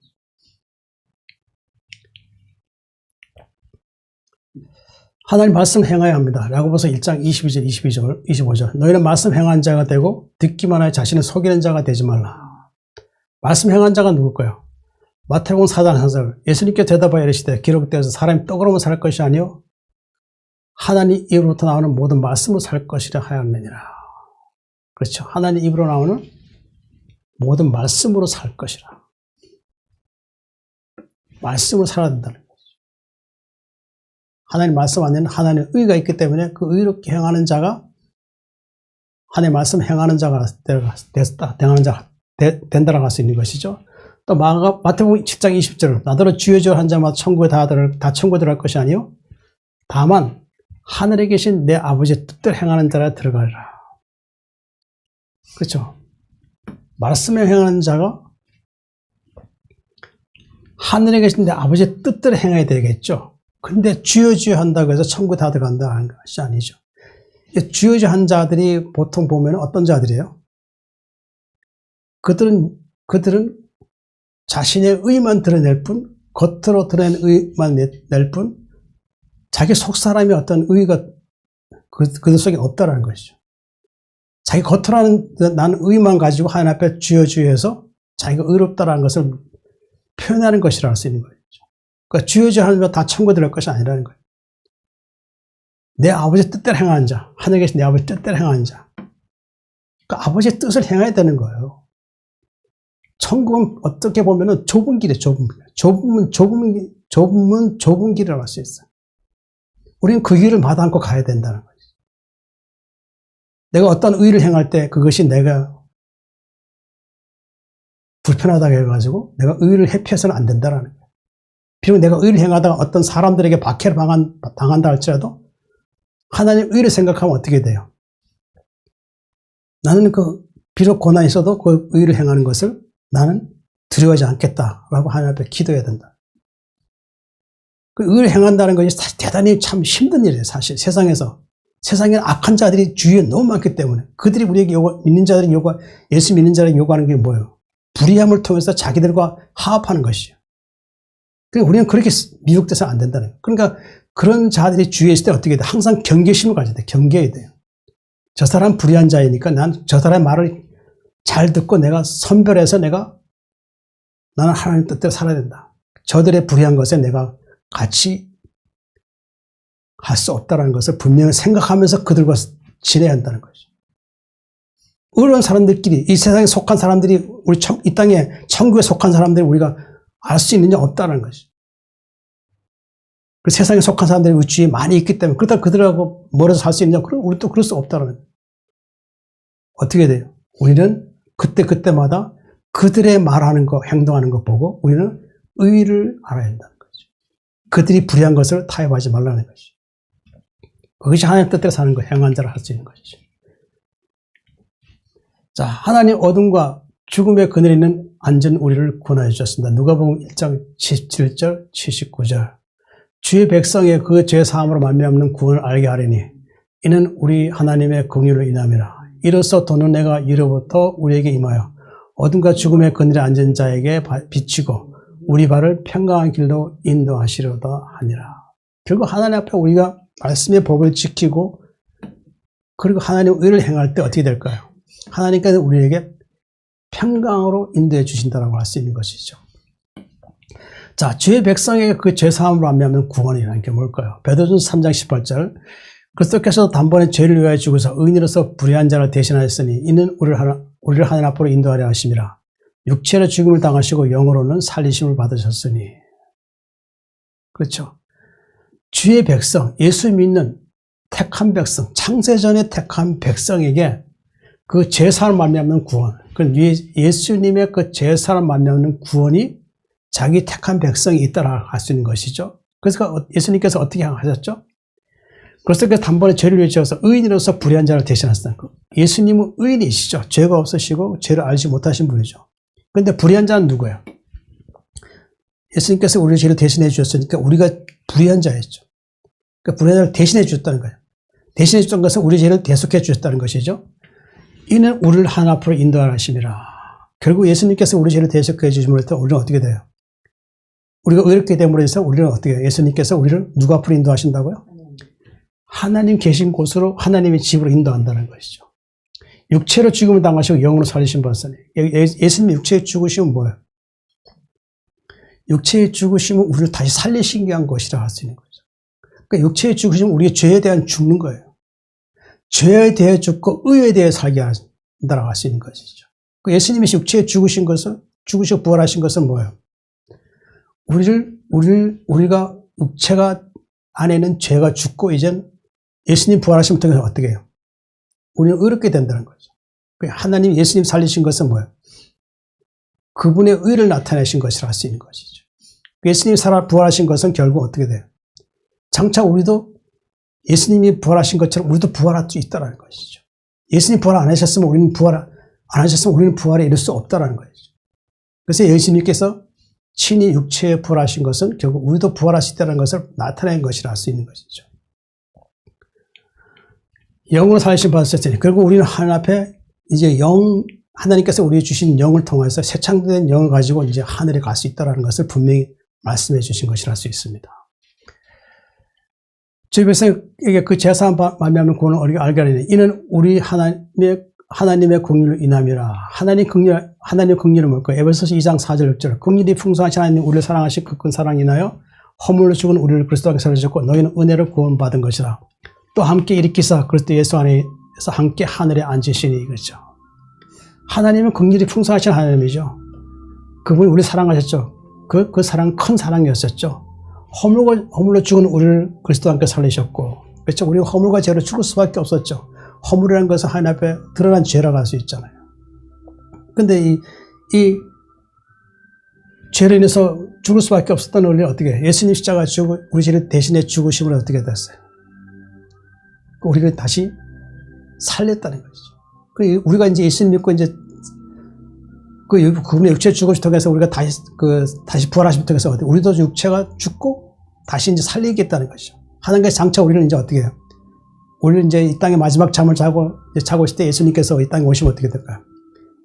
하나님 말씀 행하여야 합니다. 야고보서 1장 22절, 25절. 너희는 말씀 행한 자가 되고 듣기만 하여 자신을 속이는 자가 되지 말라. 말씀 행한 자가 누굴까요? 마태복음 4장 4절. 예수님께 대답하여 이르시되 기록되어서 사람이 떡으로만 살 것이 아니요 하나님 입으로부터 나오는 모든 말씀으로 살 것이라 하였느니라. 그렇죠. 하나님 입으로 나오는 모든 말씀으로 살 것이라. 말씀으로 살아야 된다는 거죠. 하나님 말씀 안에는 하나님의 의가 있기 때문에 그 의롭게 행하는 자가 하나님의 말씀 행하는 자가 된다라고 할 수 있는 것이죠. 또 마태복음 7장 20절. 나더러 주여 주여 한 자마다 천국에 다 천국에 들어갈 것이 아니요 다만 하늘에 계신 내 아버지의 뜻대로 행하는 자라 들어가리라. 그렇죠. 말씀에 행하는 자가 하늘에 계신 내 아버지의 뜻대로 행해야 되겠죠. 근데 주여 주여 한다고 해서 천국에 다 들어간다는 것이 아니죠. 주여 주여 한 자들이 보통 보면 어떤 자들이에요? 그들은 자신의 의만 드러낼 뿐, 겉으로 드러낸 의만 낼 뿐, 자기 속 사람의 어떤 의가 그들 속에 없다라는 것이죠. 자기 겉으로 하는 나는 의만 가지고 하나님 앞에 주여 주여 해서 자기가 의롭다라는 것을 표현하는 것이라고 할 수 있는 거죠. 그러니까 주여 주여 하는 것 다 천국에 들어갈 것이 아니라는 거예요. 내 아버지의 뜻대로 행하는 자, 하늘에 계신 내 아버지의 뜻대로 행하는 자. 그러니까 아버지의 뜻을 행해야 되는 거예요. 천국은 어떻게 보면은 좁은 길이에요, 좁은 길. 좁은 길이라고 할 수 있어요. 우리는 그 길을 마다 않고 가야 된다는 거죠. 내가 어떤 의를 행할 때 그것이 내가 불편하다고 해가지고 내가 의를 회피해서는 안 된다는 거예요. 비록 내가 의를 행하다가 어떤 사람들에게 박해를 당한다 할지라도 하나님 의를 생각하면 어떻게 돼요? 나는 비록 고난이 있어도 그 의를 행하는 것을 나는 두려워하지 않겠다라고 하나님 앞에 기도해야 된다. 그 의를 행한다는 것이 사실 대단히 참 힘든 일이에요. 사실 세상에 악한 자들이 주위에 너무 많기 때문에 그들이 우리에게 예수 믿는 자들에게 요구하는 게 뭐예요? 불의함을 통해서 자기들과 화합하는 것이에요. 그러니까 우리는 그렇게 미혹돼서는 안 된다는 거예요. 그러니까 그런 자들이 주위에 있을 때 어떻게 돼? 항상 경계심을 가져야 돼. 경계해야 돼요. 저 사람 불의한 자이니까 난 저 사람의 말을 잘 듣고 내가 선별해서 나는 하나님 뜻대로 살아야 된다. 저들의 불의한 것에 내가 같이 할 수 없다는 것을 분명히 생각하면서 그들과 지내야 한다는 거죠. 의로운 사람들끼리, 이 세상에 속한 사람들이, 이 땅에 천국에 속한 사람들이 우리가 알 수 있느냐 없다는 거죠. 그 세상에 속한 사람들이 우리 주위에 많이 있기 때문에, 그렇다고 그들하고 멀어서 살 수 있느냐? 우리 또 그럴 수 없다는 거죠. 어떻게 돼요? 우리는 그때마다 그들의 말하는 거, 행동하는 거 보고 우리는 의를 알아야 한다는 거죠. 그들이 불의한 것을 타협하지 말라는 것이죠. 그것이 하나님 뜻대로 사는 거, 행한 자를 할 수 있는 것이죠. 자, 하나님 어둠과 죽음의 그늘에 있는 안전 우리를 구원하여 주셨습니다. 누가복음 1장 77절, 79절. 주의 백성의 그 죄 사함으로 말미암는 구원을 알게 하리니 이는 우리 하나님의 긍휼로 인함이라. 이로써 도는 내가 이로부터 우리에게 임하여 어둠과 죽음의 그늘에 앉은 자에게 비치고 우리 발을 평강한 길로 인도하시려다 하니라. 결국 하나님 앞에 우리가 말씀의 법을 지키고 그리고 하나님의 의를 행할 때 어떻게 될까요? 하나님께서 우리에게 평강으로 인도해 주신다고 할 수 있는 것이죠. 자, 주의 백성에게 그 죄사함으로 말미암는 구원이라는 게 뭘까요? 베드로전서 3장 18절. 그리스도께서 단번에 죄를 위하여 죽으사 의인으로서 불의한 자를 대신하였으니 이는 우리를 하나님 앞으로 인도하려 하심이라. 육체로 죽음을 당하시고 영으로는 살리심을 받으셨으니. 그렇죠. 주의 백성, 예수 믿는 택한 백성, 창세전에 택한 백성에게 그 죄사함을 말미암는 구원, 그 예수님의 그 죄사함을 말미암는 구원이 자기 택한 백성이 있다라고 할 수 있는 것이죠. 그래서 예수님께서 어떻게 하셨죠? 그래서 그 단번에 죄를 위해서 의인으로서 불의한 자를 대신하셨다는 거. 예수님은 의인이시죠. 죄가 없으시고 죄를 알지 못하신 분이죠. 그런데 불의한 자는 누구예요? 예수님께서 우리의 죄를 대신해 주셨으니까 우리가 불의한 자였죠. 그러니까 불의한 자를 대신해 주셨다는 거예요. 대신해 주셨던 것은 우리의 죄를 대속해 주셨다는 것이죠. 이는 우리를 하나님 앞으로 인도하심이라. 결국 예수님께서 우리 죄를 대속해 주심으로 해서 우리는 어떻게 돼요? 우리가 의롭게 됨으로 해서 우리는 어떻게 해요? 예수님께서 우리를 누구 앞으로 인도하신다고요? 하나님 계신 곳으로 하나님의 집으로 인도한다는 것이죠. 육체로 죽음을 당하시고 영으로 살리신 분이니 예수님의 육체의 죽으심은 뭐예요? 육체의 죽으심은 우리를 다시 살리신 게 한 것이라 할 수 있는 거죠. 그러니까 육체의 죽으심은 우리의 죄에 대한 죽는 거예요. 죄에 대해 죽고 의에 대해 살게 한다라고 할 수 있는 것이죠. 예수님이 육체에 죽으신 것은, 죽으시고 부활하신 것은 뭐예요? 우리가 육체가 안에는 죄가 죽고 이젠 예수님 부활하심을 통해서 어떻게 해요? 우리는 의롭게 된다는 거죠. 하나님 예수님 살리신 것은 뭐예요? 그분의 의를 나타내신 것이라 할 수 있는 것이죠. 예수님이 부활하신 것은 결국 어떻게 돼요? 장차 우리도 예수님이 부활하신 것처럼 우리도 부활할 수 있다는 것이죠. 예수님 부활 안 하셨으면 우리는 부활에 이를 수 없다는 것이죠. 그래서 예수님께서 친히 육체에 부활하신 것은 결국 우리도 부활할 수 있다는 것을 나타낸 것이라 할 수 있는 것이죠. 영으로 살리신 받으셨으니 결국 우리는 하나님 앞에 이제 하나님께서 우리에게 주신 영을 통해서 새 창조된 영을 가지고 이제 하늘에 갈 수 있다는 것을 분명히 말씀해 주신 것이라 할 수 있습니다. 저희 백성에게 그 제사한 말미암는 구원을 우리가 알게 하리니 이는 우리 하나님의 긍휼로 인함이라. 하나님의 긍휼은 뭘까요? 에베소서 2장 4절 6절 긍휼이 풍성하신 하나님 우리를 사랑하신 그 큰 사랑이 인하여 허물로 죽은 우리를 그리스도 안에 살리셨고 너희는 은혜로 구원받은 것이라. 또 함께 일으키사 그리스도 예수 안에서 함께 하늘에 앉으시니. 그렇죠. 하나님은 긍휼이 풍성하신 하나님이죠. 그분이 우리 사랑하셨죠. 그 사랑은 큰 사랑이었었죠. 허물로 죽은 우리를 그리스도 함께 살리셨고, 그렇죠. 우리가 허물과 죄로 죽을 수밖에 없었죠. 허물이라는 것은 하나님 앞에 드러난 죄라고 할 수 있잖아요. 근데 이 죄로 인해서 죽을 수밖에 없었던 우리는 어떻게 해요? 예수님 십자가 우리 죄를 대신해 죽으심으로 어떻게 됐어요? 우리를 다시 살렸다는 것이죠. 우리가 이제 예수님 믿고 이제 그분의 육체 죽음을 통해서 우리가 다시 부활하심을 통해서 우리도 육체가 죽고 다시 이제 살리겠다는 것이죠. 하나님께서 장차 우리는 이제 어떻게 해요? 우리는 이제 이 땅에 마지막 잠을 자고 있을 때 예수님께서 이 땅에 오시면 어떻게 될까요?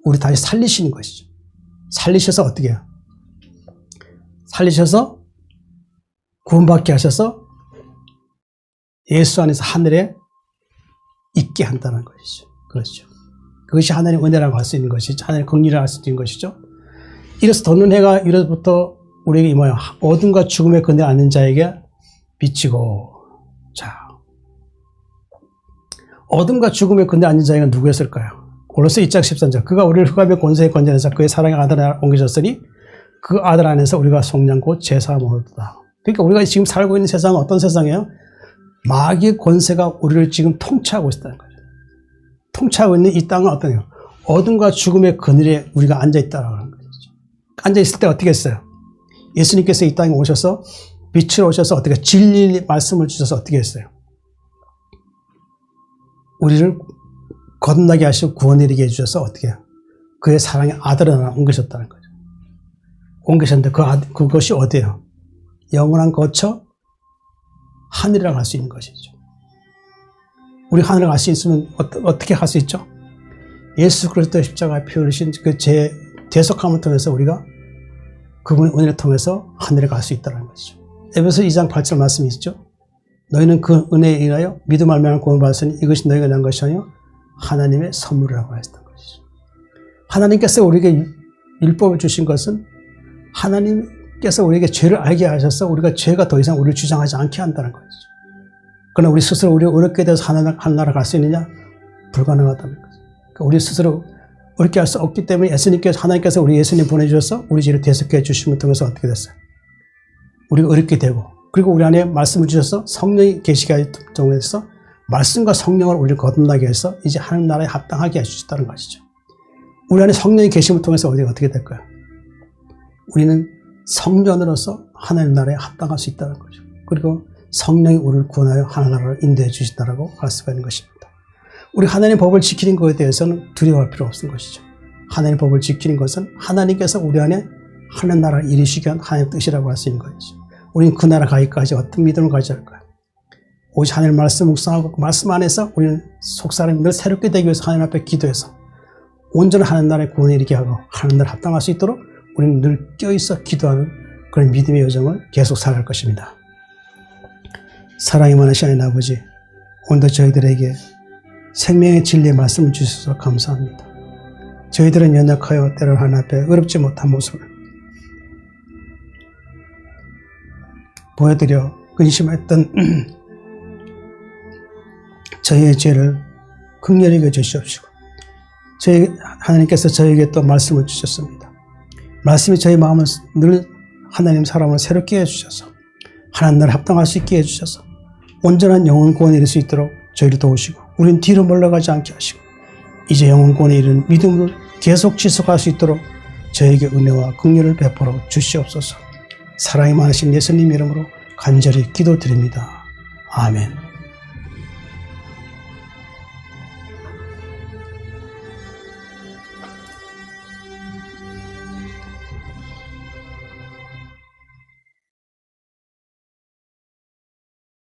우리 다시 살리시는 것이죠. 살리셔서 어떻게 해요? 살리셔서 구원받게 하셔서 예수 안에서 하늘에 있게 한다는 것이죠. 그렇죠. 그것이 하나님의 은혜라고 할 수 있는 것이죠. 하나님의 긍휼이라고 할 수 있는 것이죠. 이래서 돋는 해가 이로부터 우리에게 임하여 어둠과 죽음의 근데 앉는 자에게 비치고. 자, 어둠과 죽음의 근데 앉는 자에게 누구였을까요? 골로새 2장 13절 그가 우리를 흑암의 권세에 건져내서 그의 사랑의 아들을 옮기셨으니 그 아들 안에서 우리가 속량 곧 제사함을 얻었다. 그러니까 우리가 지금 살고 있는 세상은 어떤 세상이에요? 마귀의 권세가 우리를 지금 통치하고 있다는 거죠. 통치하고 있는 이 땅은 어떠냐? 어둠과 죽음의 그늘에 우리가 앉아있다라고 하는 거죠. 앉아있을 때 어떻게 했어요? 예수님께서 이 땅에 오셔서 빛으로 오셔서 어떻게 진리의 말씀을 주셔서 어떻게 했어요? 우리를 거듭나게 하시고 구원이르게 해주셔서 어떻게 해요? 그의 사랑의 아들을 하나 옮기셨다는 거죠. 옮기셨는데 그것이 어디예요? 영원한 거처 하늘이라고 할 수 있는 것이죠. 우리 하늘을 갈 수 있으면 어떻게 갈 수 있죠? 예수 그리스도의 십자가에 피 흘리신 그 죄 대속함을 통해서 우리가 그분의 은혜를 통해서 하늘에 갈 수 있다는 것이죠. 에베소 2장 8절 말씀이 있죠. 너희는 그 은혜에 인하여 믿음 말미암아 구원을 받았으니 이것이 너희가 난 것이 아니요 하나님의 선물이라고 하셨던 것이죠. 하나님께서 우리에게 율법을 주신 것은 하나님께서 우리에게 죄를 알게 하셔서 우리가 죄가 더 이상 우리를 주장하지 않게 한다는 것이죠. 그러나 우리 스스로 우리가 어렵게 돼서 하나님 갈 수 있느냐? 불가능하다는 거죠. 그러니까 우리 스스로 어렵게 할 수 없기 때문에 하나님께서 우리 예수님 보내주셔서 우리 죄를 대속해 주심을 통해서 어떻게 됐어요? 우리가 어렵게 되고 그리고 우리 안에 말씀을 주셔서 성령이 계시게 통해서 말씀과 성령을 우리를 거듭나게 해서 이제 하나님 나라에 합당하게 해주셨다는 것이죠. 우리 안에 성령이 계심을 통해서 우리가 어떻게 될까요? 우리는 성전으로서 하나님 나라에 합당할 수 있다는 거죠. 그리고 성령이 우리를 구원하여 하나님 나라를 인도해 주신다라고 할 수가 있는 것입니다. 우리 하나님의 법을 지키는 것에 대해서는 두려워할 필요 없는 것이죠. 하나님의 법을 지키는 것은 하나님께서 우리 안에 하나님 나라를 이루시기 위한 하나님의 뜻이라고 할 수 있는 것이죠. 우리는 그 나라 가기까지 어떤 믿음을 가져야 할까요? 오직 하나님의 말씀 묵상하고 그 말씀 안에서 우리는 속사람이 늘 새롭게 되기 위해서 하나님 앞에 기도해서 온전한 하나님 나라의 구원에 이르게 하고 하나님 나라에 합당할 수 있도록 우리는 늘 껴있어 기도하는 그런 믿음의 여정을 계속 살아갈 것입니다. 사랑이 많으신 하나님 아버지, 오늘도 저희들에게 생명의 진리의 말씀을 주셔서 감사합니다. 저희들은 연약하여 때로는 하나님 앞에 어렵지 못한 모습을 보여드려 근심했던 저희의 죄를 긍휼히 여겨 주시옵시고, 저희 하나님께서 저에게 또 말씀을 주셨습니다. 말씀이 저희 마음을 늘 하나님 사람을 새롭게 해주셔서 하나님 나라에 합당할 수 있게 해주셔서 온전한 영혼 구원에 이를 수 있도록 저희를 도우시고, 우린 뒤로 물러가지 않게 하시고 이제 영혼 구원에 이르는 믿음을 계속 지속할 수 있도록 저에게 은혜와 긍휼을 베풀어 주시옵소서. 사랑이 많으신 예수님 이름으로 간절히 기도드립니다. 아멘.